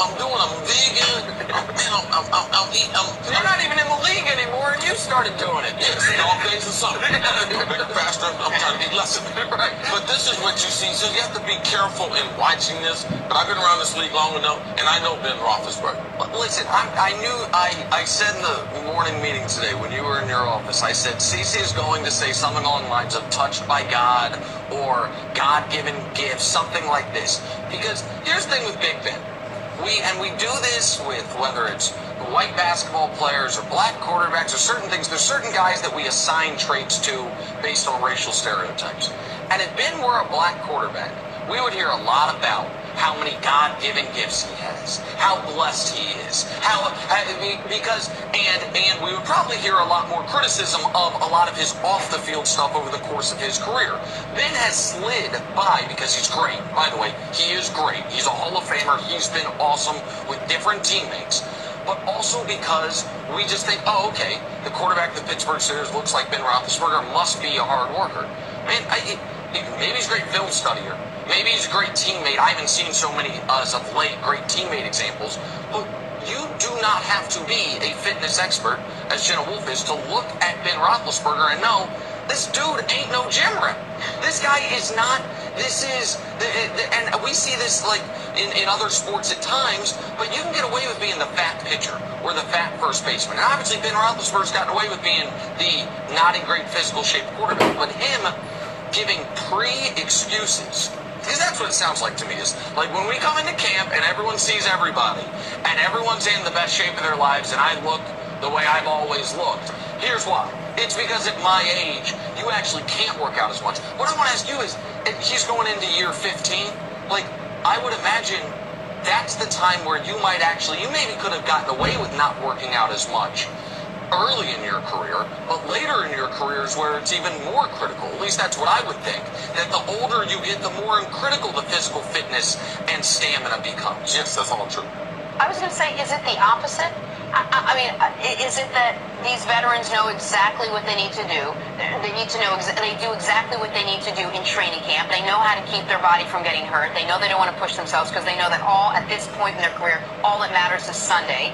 vegan, I'm eating. You're not even in the league anymore, and you started doing it. Yes, dog days or something. Bigger, faster, I'm trying to eat less of it. Right. But this is what you see, so you have to be careful in watching this. But I've been around this league long enough, and I know Ben Roethlisberger. Listen, I said in the morning meeting today when you were in your office, I said CeCe is going to say something along the lines of touched by God or God-given gifts, something like this. Because here's the thing with Big Ben. We do this with whether it's white basketball players or black quarterbacks or certain things. There's certain guys that we assign traits to based on racial stereotypes. And if Ben were a black quarterback, we would hear a lot about how many God-given gifts he has, how blessed he is, and we would probably hear a lot more criticism of a lot of his off-the-field stuff over the course of his career. Ben has slid by because he's great. By the way, he is great. He's a Hall of Famer. He's been awesome with different teammates. But also because we just think, oh, okay, the quarterback of the Pittsburgh Steelers looks like Ben Roethlisberger, must be a hard worker. Man, maybe he's a great film studier. Maybe he's a great teammate. I haven't seen so many, as of late, great teammate examples. But you do not have to be a fitness expert, as Jenna Wolfe is, to look at Ben Roethlisberger and know this dude ain't no gym rat. This guy is not. This is, and we see this like in other sports at times, but you can get away with being the fat pitcher or the fat first baseman. And obviously Ben Roethlisberger's gotten away with being the not in great physical shape quarterback, but him giving pre-excuses. Because that's what it sounds like to me, is like when we come into camp and everyone sees everybody and everyone's in the best shape of their lives and I look the way I've always looked. Here's why. It's because at my age, you actually can't work out as much. What I want to ask you is, if he's going into year 15, like, I would imagine that's the time where you might actually, you maybe could have gotten away with not working out as much early in your career, but later in your career is where it's even more critical. At least that's what I would think. That the older you get, the more critical the physical fitness and stamina becomes. Yes, that's all true. I was going to say, is it the opposite? I mean, is it that these veterans know exactly what they need to do? They need to know, they do exactly what they need to do in training camp. They know how to keep their body from getting hurt. They know they don't want to push themselves because they know that at this point in their career, all that matters is Sunday.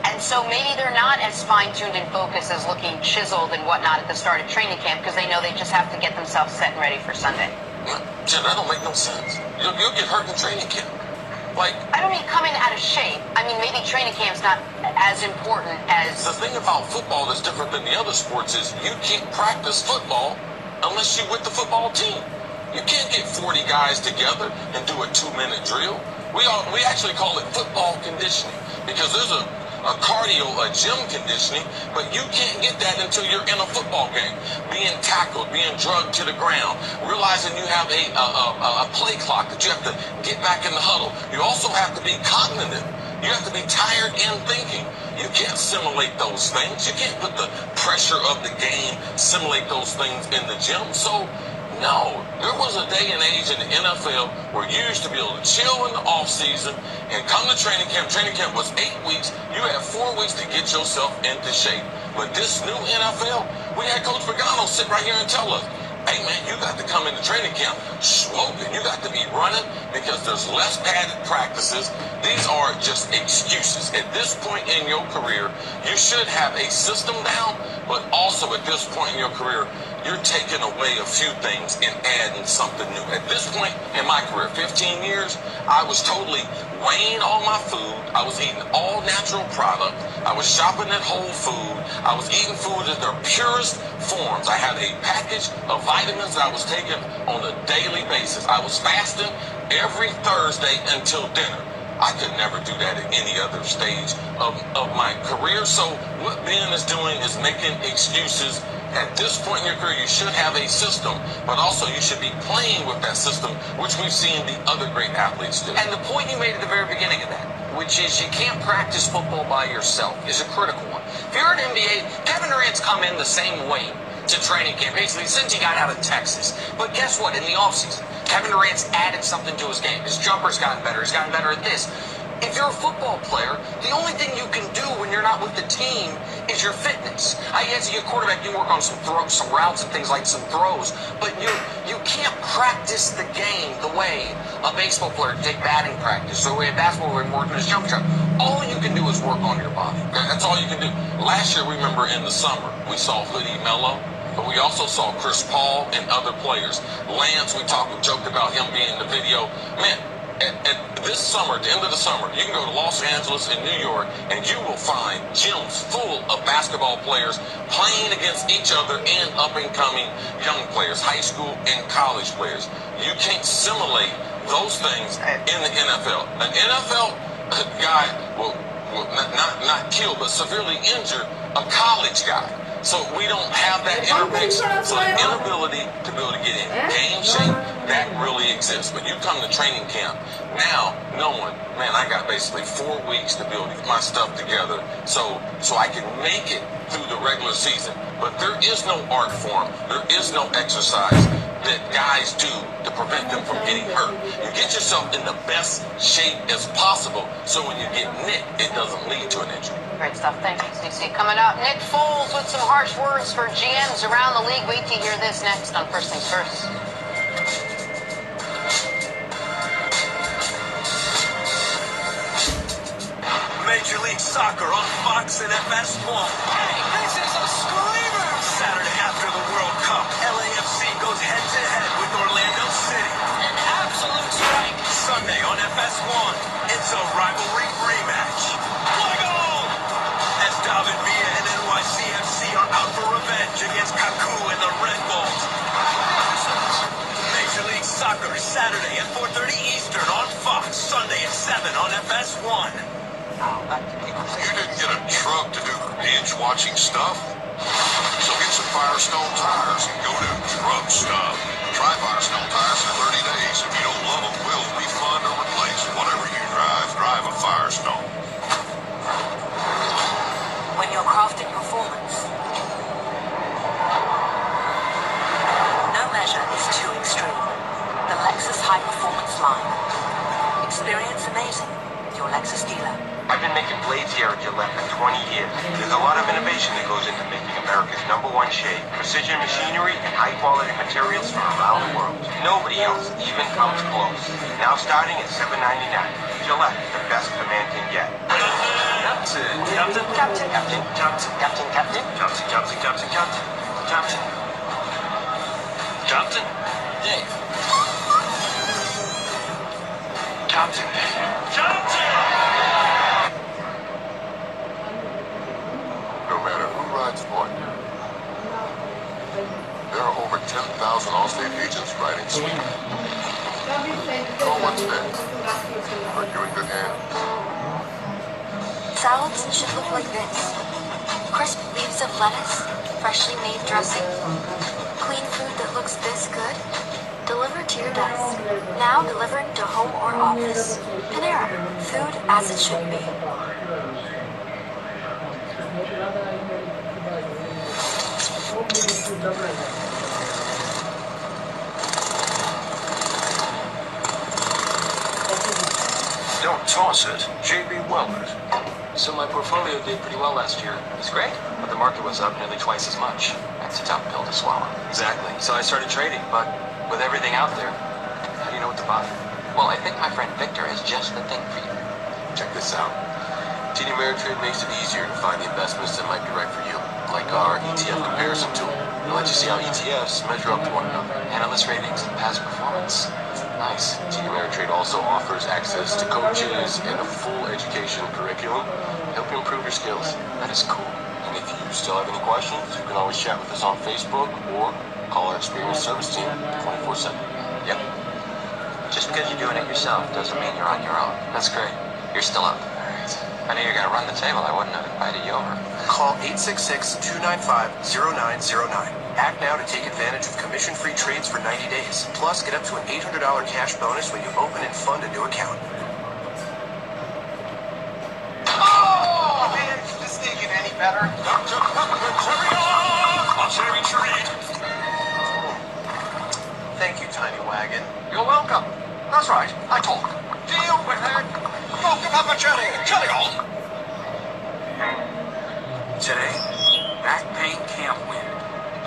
And so maybe they're not as fine-tuned and focused as looking chiseled and whatnot at the start of training camp because they know they just have to get themselves set and ready for Sunday. Jen, that don't make no sense. You'll get hurt in training camp. Like, I don't mean coming out of shape. I mean, maybe training camp's not as important as... The thing about football that's different than the other sports is you can't practice football unless you're with the football team. You can't get 40 guys together and do a 2-minute drill. We actually call it football conditioning because there's a cardio, a gym conditioning, but you can't get that until you're in a football game. Being tackled, being drugged to the ground, realizing you have a play clock that you have to get back in the huddle. You also have to be cognitive. You have to be tired in thinking. You can't simulate those things. You can't put the pressure of the game, simulate those things in the gym. So, no, there was a day and age in the NFL where you used to be able to chill in the off season and come to training camp. Training camp was 8 weeks. You had 4 weeks to get yourself into shape. But this new NFL, we had Coach Pagano sit right here and tell us, Hey man, you got to come into training camp smoking. You got to be running because there's less padded practices. These are just excuses. At this point in your career, you should have a system down, but also at this point in your career, you're taking away a few things and adding something new. At this point in my career, 15 years, I was totally weighing all my food. I was eating all natural product. I was shopping at Whole Food. I was eating food in their purest forms. I had a package of vitamins that I was taking on a daily basis. I was fasting every Thursday until dinner. I could never do that at any other stage of my career. So what Ben is doing is making excuses. At this point in your career, you should have a system, but also you should be playing with that system, which we've seen the other great athletes do. And the point you made at the very beginning of that, which is you can't practice football by yourself, is a critical one. If you're an NBA, Kevin Durant's come in the same way to training camp, basically since he got out of Texas. But guess what? In the offseason, Kevin Durant's added something to his game. His jumper's gotten better. He's gotten better at this. If you're a football player, the only thing you can do when you're not with the team is your fitness. As a quarterback, you work on some routes and things like some throws, but you can't practice the game the way a baseball player can take batting practice, or the way a basketball player works on his jump shot. All you can do is work on your body. That's all you can do. Last year, remember in the summer, we saw Hoodie Mello, but we also saw Chris Paul and other players. Lance, we joked about him being in the video. Man, at this summer, at the end of the summer, you can go to Los Angeles and New York, and you will find gyms full of basketball players playing against each other and up-and-coming young players, high school and college players. You can't simulate those things in the NFL. An NFL guy will not kill, but severely injure a college guy. So we don't have that intermix. So the inability to be able to get in game shape, that really exists. But you come to training camp now knowing, man, I got basically 4 weeks to be able to get my stuff together so I can make it through the regular season. But there is no art form. There is no exercise that guys do to prevent them from getting hurt. You get yourself in the best shape as possible so when you get nicked, it doesn't lead to an injury. Great stuff. Thank you, CC. Coming up, Nick Foles with some harsh words for GMs around the league. Wait to hear this next on First Things First. Major League Soccer on Fox and FS1. Hey, this is a screamer! Saturday after the World Cup, LAFC goes head-to-head with Orlando City. An absolute strike. Sunday on FS1, it's a rivalry rematch. What a goal! As David Villa and NYCFC are out for revenge against Kaku and the Red Bulls. Major League Soccer, Saturday at 4:30 Eastern on Fox, Sunday at 7 on FS1. You didn't get a truck to do binge-watching stuff? So get some Firestone tires and go to Truck Stuff. Try Firestone tires for 30 days. If you don't love them, we'll refund or replace whatever you drive. Drive a Firestone. When you're crafting performance, no measure is too extreme. The Lexus High Performance line. Experience amazing with your Lexus dealer. I've been making blades here at Gillette for 20 years. There's a lot of innovation that goes into making America's #1 shave. Precision machinery and high-quality materials from around the world. Nobody else even comes close. Now starting at $7.99. Gillette, the best a man can get. Captain, Captain, Captain, Captain, Captain, Captain, Captain, Johnson, Johnson, Johnson, Johnson, Johnson. Johnson. Dave. Johnson. Johnson! No matter who rides what, there are over 10,000 Allstate agents riding sweet. Call one today. Are you in good hands? Salads should look like this. Crisp leaves of lettuce, freshly made dressing, clean food that looks this good, delivered to your desk. Now delivering to home or office. Panera, food as it should be. Don't toss it. J.B. Wellers. So my portfolio did pretty well last year. It was great, but the market was up nearly twice as much. I It's a tough pill to swallow. Exactly. So I started trading, but with everything out there, how do you know what to buy? Well, I think my friend Victor has just the thing for you. Check this out. TD Ameritrade makes it easier to find the investments that might be right for you, like our ETF comparison tool. It'll let you see how ETFs measure up to one another. Analyst ratings and past performance. Nice. TD Ameritrade also offers access to coaches and a full education curriculum to help you improve your skills. That is cool. And if you still have any questions, you can always chat with us on Facebook or call our experienced service team 24/7. Yep. Just because you're doing it yourself doesn't mean you're on your own. That's great. You're still up. I knew you were going to run the table. I wouldn't have invited you over. Call 866-295-0909. Act now to take advantage of commission-free trades for 90 days. Plus, get up to an $800 cash bonus when you open and fund a new account. Oh, man, is this thing get any better? Dr. Pepper, cherry on! Cherry treat! Thank you, Tiny Wagon. You're welcome. That's right, I talk. Deal with it. Dr. Pepper Jelly. Jelly on. Today, back pain can't win.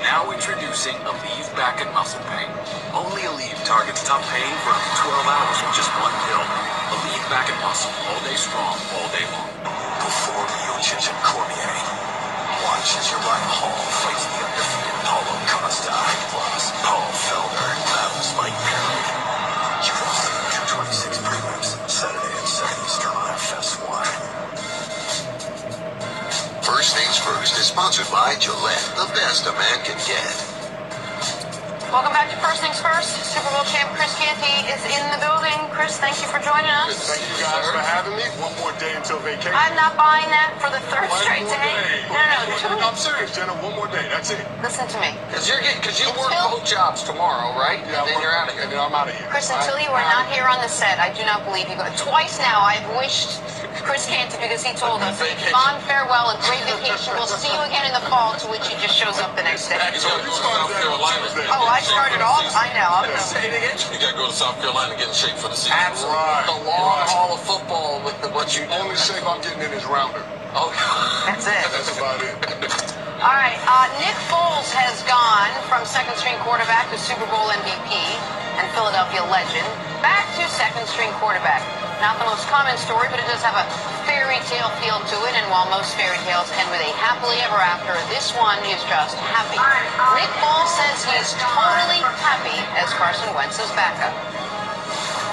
Now introducing Aleve Back and Muscle Pain. Only Aleve targets tough pain for up to 12 hours with just one pill. Aleve Back and Muscle, all day strong, all day long. Before Miocic and Cormier, watch as Uriah Hall fights the undefeated Paulo Costa. Plus, Paul Felder battles Mike Perry. UFC 226 prelims, Saturday at 7 Eastern on FS1. First Things First is sponsored by Gillette, the best a man can get. Welcome back to First Things First. Super Bowl champ Chris Canty is in the building. Chris, thank you for joining us. Thank you guys for having me. One more day until vacation. I'm not buying that for the third straight day. No, I'm serious, Jenna. One more day. That's it. Listen to me. Because you work both jobs tomorrow, right? Yeah, and then you're out of here. And then I'm out of here. Chris, until you are not here on the set, I do not believe you. Twice now, I've wished Chris Canty because he told us, fond farewell, a great vacation. We'll see you again in the fall, to which he just shows up the next day. Oh, I started off. I know. You got to go to South Carolina and get in shape for the season. Absolutely. Right. The long haul of football with what you do. Only shape I'm getting in is rounder. Oh, that's it. That's about it. All right. Nick Foles has gone from second-string quarterback to Super Bowl MVP and Philadelphia legend back to second-string quarterback. Not the most common story, but it does have a fairy tale feel to it. And while most fairy tales end with a happily ever after, this one is just happy. Nick Foles says he is totally happy as Carson Wentz's backup.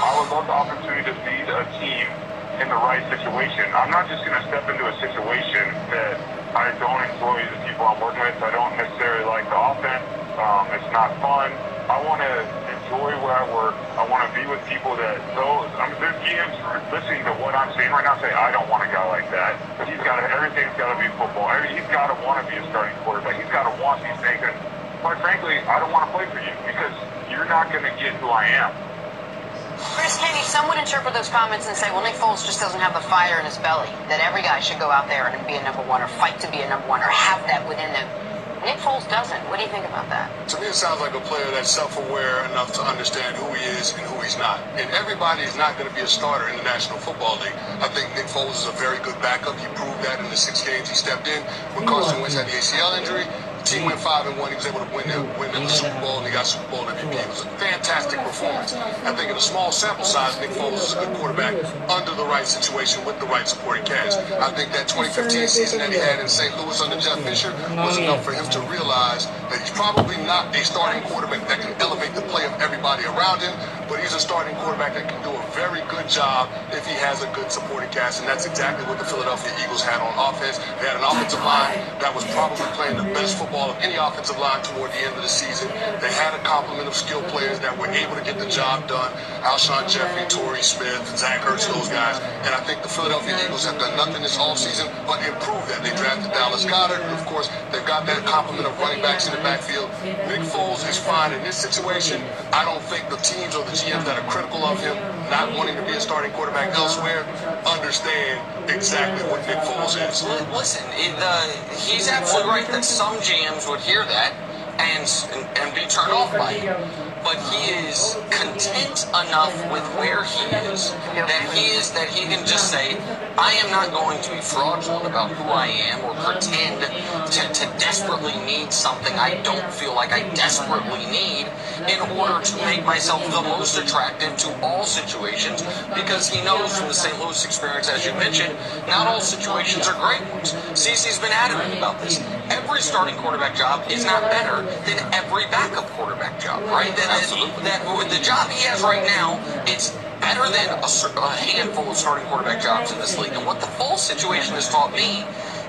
I would love the opportunity to lead a team in the right situation. I'm not just going to step into a situation that I don't enjoy the people I'm working with. I don't necessarily like the offense. It's not fun. I want to enjoy where I work. I want to be with people that there's GMs listening to what I'm saying right now say, I don't want a guy like that. But everything's got to be football. He's got to want to be a starting quarterback. He's got to want these things. And quite frankly, I don't want to play for you because you're not going to get who I am. Chris Canty, some would interpret those comments and say, well, Nick Foles just doesn't have the fire in his belly, that every guy should go out there and be a number one or fight to be a number one or have that within them. Nick Foles doesn't. What do you think about that? To me, it sounds like a player that's self-aware enough to understand who he is and who he's not. And everybody is not going to be a starter in the National Football League. I think Nick Foles is a very good backup. He proved that in the 6 games he stepped in. When Carson Wentz had the ACL injury, the team went 5-1. He was able to win the Super Bowl, and he got Super Bowl MVP. It was a fantastic performance. I think in a small sample size, Nick Foles is a good quarterback under the right situation with the right supporting cast. I think that 2015 season that he had in St. Louis under Jeff Fisher was enough for him to realize that he's probably not a starting quarterback that can elevate the play of everybody around him, but he's a starting quarterback that can do a very good job if he has a good supporting cast, and that's exactly what the Philadelphia Eagles had on offense. They had an offensive line that was probably playing the best football of any offensive line toward the end of the season. They had a complement of skilled players that were able to get the job done. Alshon Jeffrey, Torrey Smith, Zach Ertz, those guys. And I think the Philadelphia Eagles have done nothing this offseason but improve that. They drafted Dallas Goedert, and of course, they've got that complement of running backs in the backfield. Nick Foles is fine in this situation. I don't think the teams or the GMs that are critical of him not wanting to be a starting quarterback elsewhere understand exactly what Nick Foles is. Listen, he's absolutely right that some GMs would hear that and be turned off by it. but he is content enough with where he is that he can just say, I am not going to be fraudulent about who I am or pretend to desperately need something I don't feel like I desperately need in order to make myself the most attractive to all situations, because he knows from the St. Louis experience, as you mentioned, not all situations are great ones. CeCe's been adamant about this. Every starting quarterback job is not better than every backup quarterback job, right? That with the job he has right now, it's better than a handful of starting quarterback jobs in this league. And what the Foles situation has taught me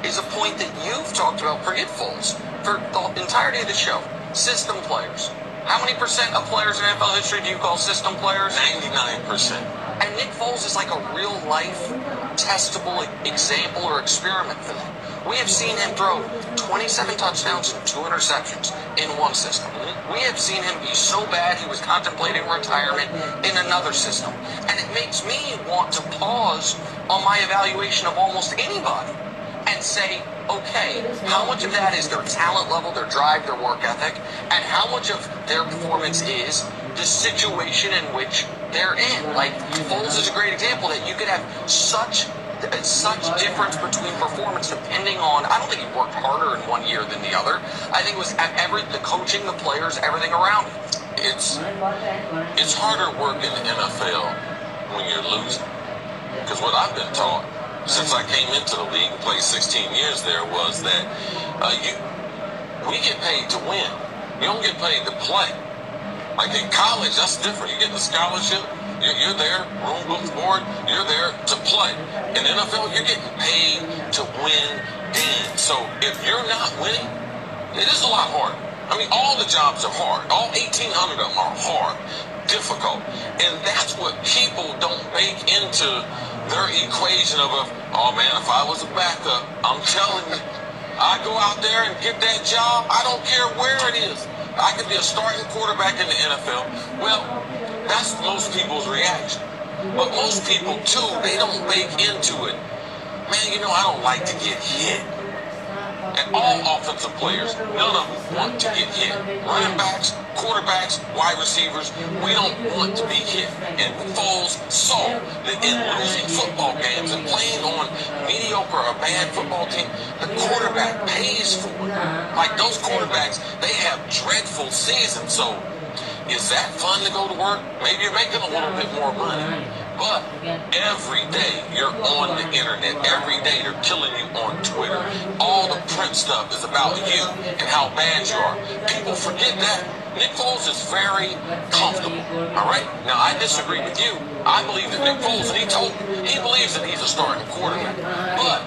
is a point that you've talked about, forget Foles, for the entirety of the show. System players. How many percent of players in NFL history do you call system players? 99%. And Nick Foles is like a real-life, testable example or experiment for them. We have seen him throw 27 touchdowns and 2 interceptions in one system. We have seen him be so bad he was contemplating retirement in another system. And it makes me want to pause on my evaluation of almost anybody and say, okay, how much of that is their talent level, their drive, their work ethic, and how much of their performance is the situation in which they're in? Like, Foles is a great example that you could have such difference between performance depending on, I don't think he worked harder in one year than the other. I think it was the coaching, the players, everything around it. It's harder work in the NFL when you're losing. Because what I've been taught since I came into the league and played 16 years there was that we get paid to win. You don't get paid to play. Like in college, that's different. You get the scholarship. You're there, room booked board, you're there to play. In the NFL, you're getting paid to win games. So if you're not winning, it is a lot harder. I mean, all the jobs are hard. All 1,800 of them are hard, difficult. And that's what people don't bake into their equation of, oh man, if I was a backup, I'm telling you, I go out there and get that job, I don't care where it is. I could be a starting quarterback in the NFL. Well, that's most people's reaction. But most people, too, they don't bake into it. Man, you know, I don't like to get hit. And all offensive players, none of them want to get hit. Running backs, quarterbacks, wide receivers, we don't want to be hit. And Foles saw that in losing football games and playing on mediocre or bad football team, the quarterback pays for it. Like those quarterbacks, they have dreadful seasons. So is that fun to go to work? Maybe you're making a little bit more money. But every day you're on the internet. Every day they're killing you on Twitter. All the print stuff is about you and how bad you are. People forget that. Nick Foles is very comfortable. All right? Now, I disagree with you. I believe that Nick Foles, and he believes that he's a starting quarterback. But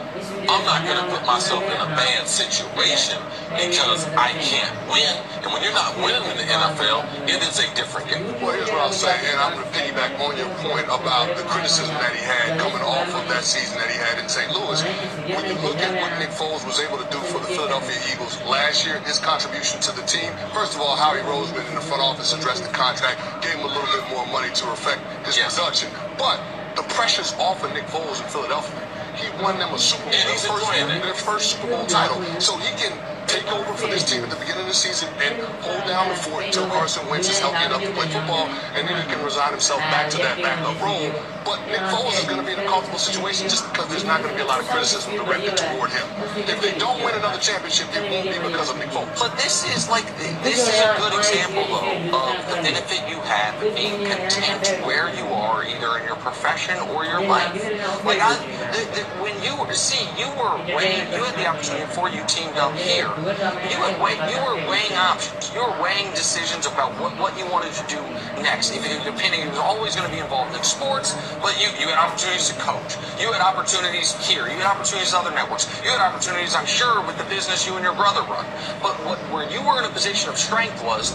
I'm not going to put myself in a bad situation because I can't win. And when you're not winning in the NFL, it is a different game. Well, here's what I'll say, and I'm going to piggyback on your point about the criticism that he had coming off of that season that he had in St. Louis. When you look at what Nick Foles was able to do for the Philadelphia Eagles last year, his contribution to the team, first of all, Howie Roseman in the front office addressed the contract, gave him a little bit more money to reflect his production. But the pressure's off of Nick Foles in Philadelphia. He won them a Super Bowl, their first Super Bowl title. So he can take over for this team at the beginning of the season and hold down the fort until Carson Wentz is healthy enough to play football, and then he can resign himself back to that backup role. But Nick Foles is going to be in a comfortable situation just because there's not going to be a lot of criticism directed toward him. If they don't win another championship, it won't be because of Nick Foles. But this is a good example, though, of the benefit you have of being content where you are, either in your profession or your life. Like, when you were weighing, you had the opportunity before you teamed up here. You were weighing options. You were weighing decisions about what you wanted to do next. Depending, you were always going to be involved in sports, but you had opportunities to coach. You had opportunities here. You had opportunities on other networks. You had opportunities, I'm sure, with the business you and your brother run. But where you were in a position of strength was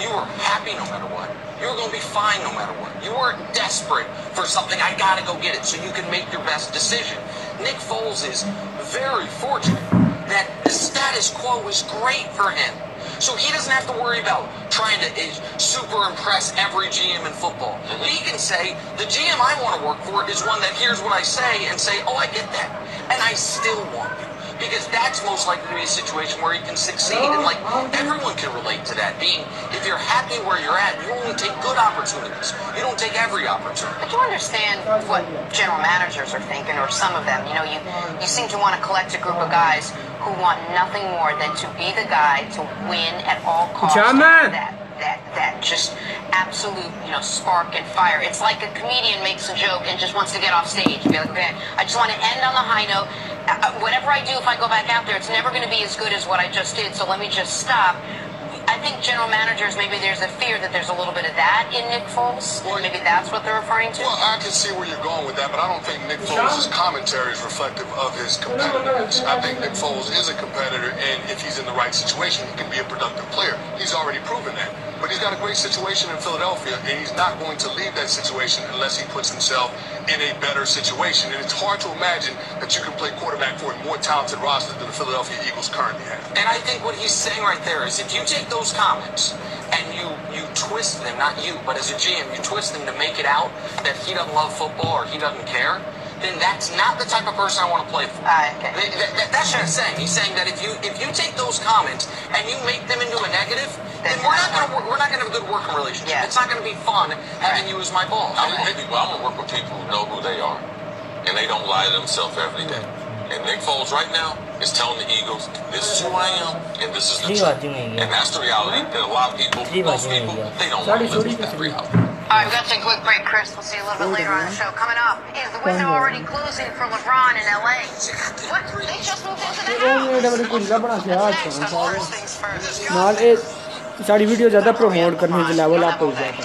you were happy no matter what. You were going to be fine no matter what. You weren't desperate for something. I got to go get it so you can make your best decision. Nick Foles is very fortunate that the status quo is great for him. So he doesn't have to worry about trying to super impress every GM in football. He can say, the GM I want to work for is one that hears what I say and say, oh, I get that. And I still want you. because that's most likely to be a situation where he can succeed. And like everyone can relate to that. Being, if you're happy where you're at, you only take good opportunities. You don't take every opportunity. But you understand what general managers are thinking, or some of them. You know, you seem to want to collect a group of guys who want nothing more than to be the guy to win at all costs. That just absolute, you know, spark and fire. It's like a comedian makes a joke and just wants to get off stage and be like, okay, I just want to end on the high note. Whatever I do, if I go back out there, it's never going to be as good as what I just did, so let me just stop. I think general managers, maybe there's a fear that there's a little bit of that in Nick Foles. Maybe that's what they're referring to. Well, I can see where you're going with that, but I don't think Nick Foles' commentary is reflective of his competitiveness. I think Nick Foles is a competitor, and if he's in the right situation, he can be a productive player. He's already proven that. But he's got a great situation in Philadelphia, and he's not going to leave that situation unless he puts himself in a better situation. And it's hard to imagine that you can play quarterback for a more talented roster than the Philadelphia Eagles currently have. And I think what he's saying right there is if you take those comments and you twist them, not you, but as a GM, you twist them to make it out that he doesn't love football or he doesn't care, then that's not the type of person I want to play for. Okay. That's what he's saying. He's saying that if you take those comments and you make them into a negative, then we're not gonna have a good working relationship. Yeah. It's not gonna be fun having you as my boss. I'm gonna work with people who know who they are, and they don't lie to themselves every day. And Nick Foles right now is telling the Eagles, this is who I am, and this is the truth. And that's the reality that a lot of people, most people, they don't want to live with that reality. All right, we've got to take a quick break, Chris. We'll see you a little bit later on the show. Coming up, is the window already closing for LeBron in LA? What? They just moved into the house. ਨਾਲ ਇਹ ਸਾਡੀ video ਜ਼ਿਆਦਾ promote ਕਰਨੇ ਦੇ level up ਹੋ ਜਾਤਾ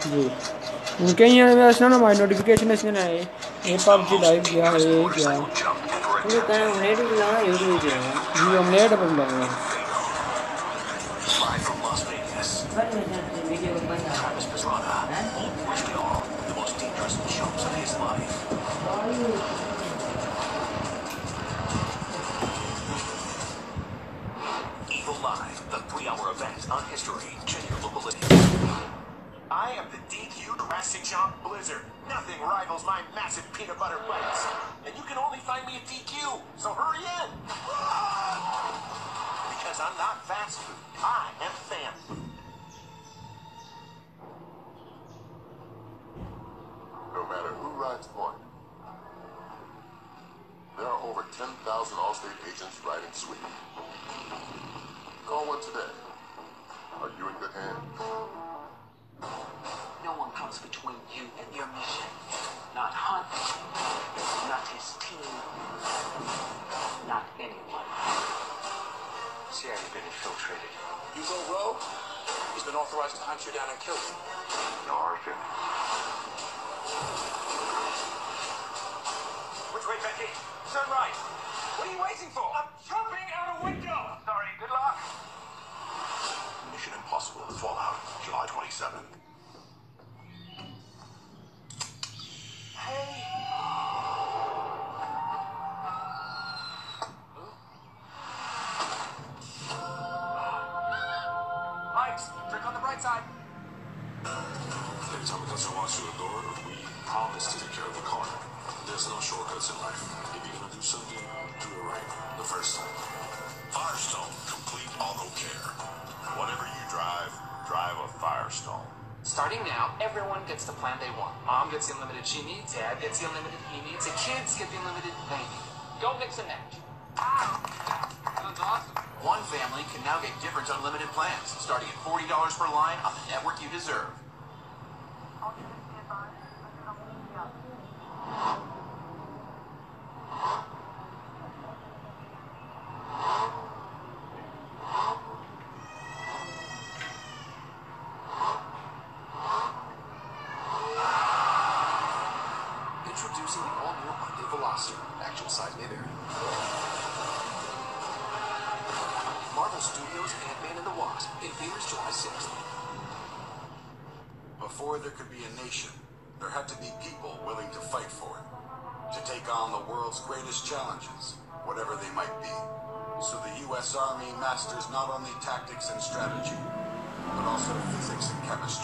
ਜੀ ਹੁਣ ਕਈਆਂ ਨੇ ਵੈਸੇ ਨਾ ਮਾਈ ਨੋਟੀਫਿਕੇਸ਼ਨ ਇਸ ਨੇ ਆਏ ਇਹ PUBG ਲਾਈਵ ਗਿਆ ਇਹ ਗਿਆ ਇਹ ਕਹਿੰਦਾ ਉਹਨੇ ਵੀ ਲਾਣਾ YouTube ਤੇ ਜੀ ਉਹਨੇ ਤਾਂ ਬੰਦਾ ਹੈ ਵੀਡੀਓ ਬੰਦਾ Live, the 3-hour event on history. Check your local link. I am the DQ Jurassic Jump Blizzard. Nothing rivals my massive peanut butter bites. And you can only find me at DQ, so hurry in. Because I'm not fast food. I am fan food. No matter who rides point, there are over 10,000 Allstate agents riding sweet. Call one today. Are you in good hands? No one comes between you and your mission. Not Hunt, not his team, not anyone. See how you've been infiltrated. You go rogue, he's been authorized to hunt you down and kill you. No hard feelings. Which way, Becky? Turn right. What are you waiting for? I'm jumping out a window. Sorry, good luck. Mission Impossible Fallout, July 27th. Hey. Mike's, drink on the bright side. Every time we come to walk through the door, we promise to take care of the car. There's no shortcuts in life. If you're gonna do something, do it right the first time. Firestone Complete Auto Care. Whatever you drive, drive a Firestone. Starting now, everyone gets the plan they want. Mom gets the unlimited she needs, Dad gets the unlimited he needs, the kids get the unlimited they need. Go mix and match. Sounds awesome. One family can now get different unlimited plans, starting at $40 per line on the network you deserve. Introducing the all-new Hyundai Veloster. Actual size may vary. Marvel Studios' Ant-Man and the Wasp in theaters July 6th. Before there could be a nation, there had to be people willing to fight for it, to take on the world's greatest challenges, whatever they might be. So the U.S. Army masters not only tactics and strategy, but also physics and chemistry.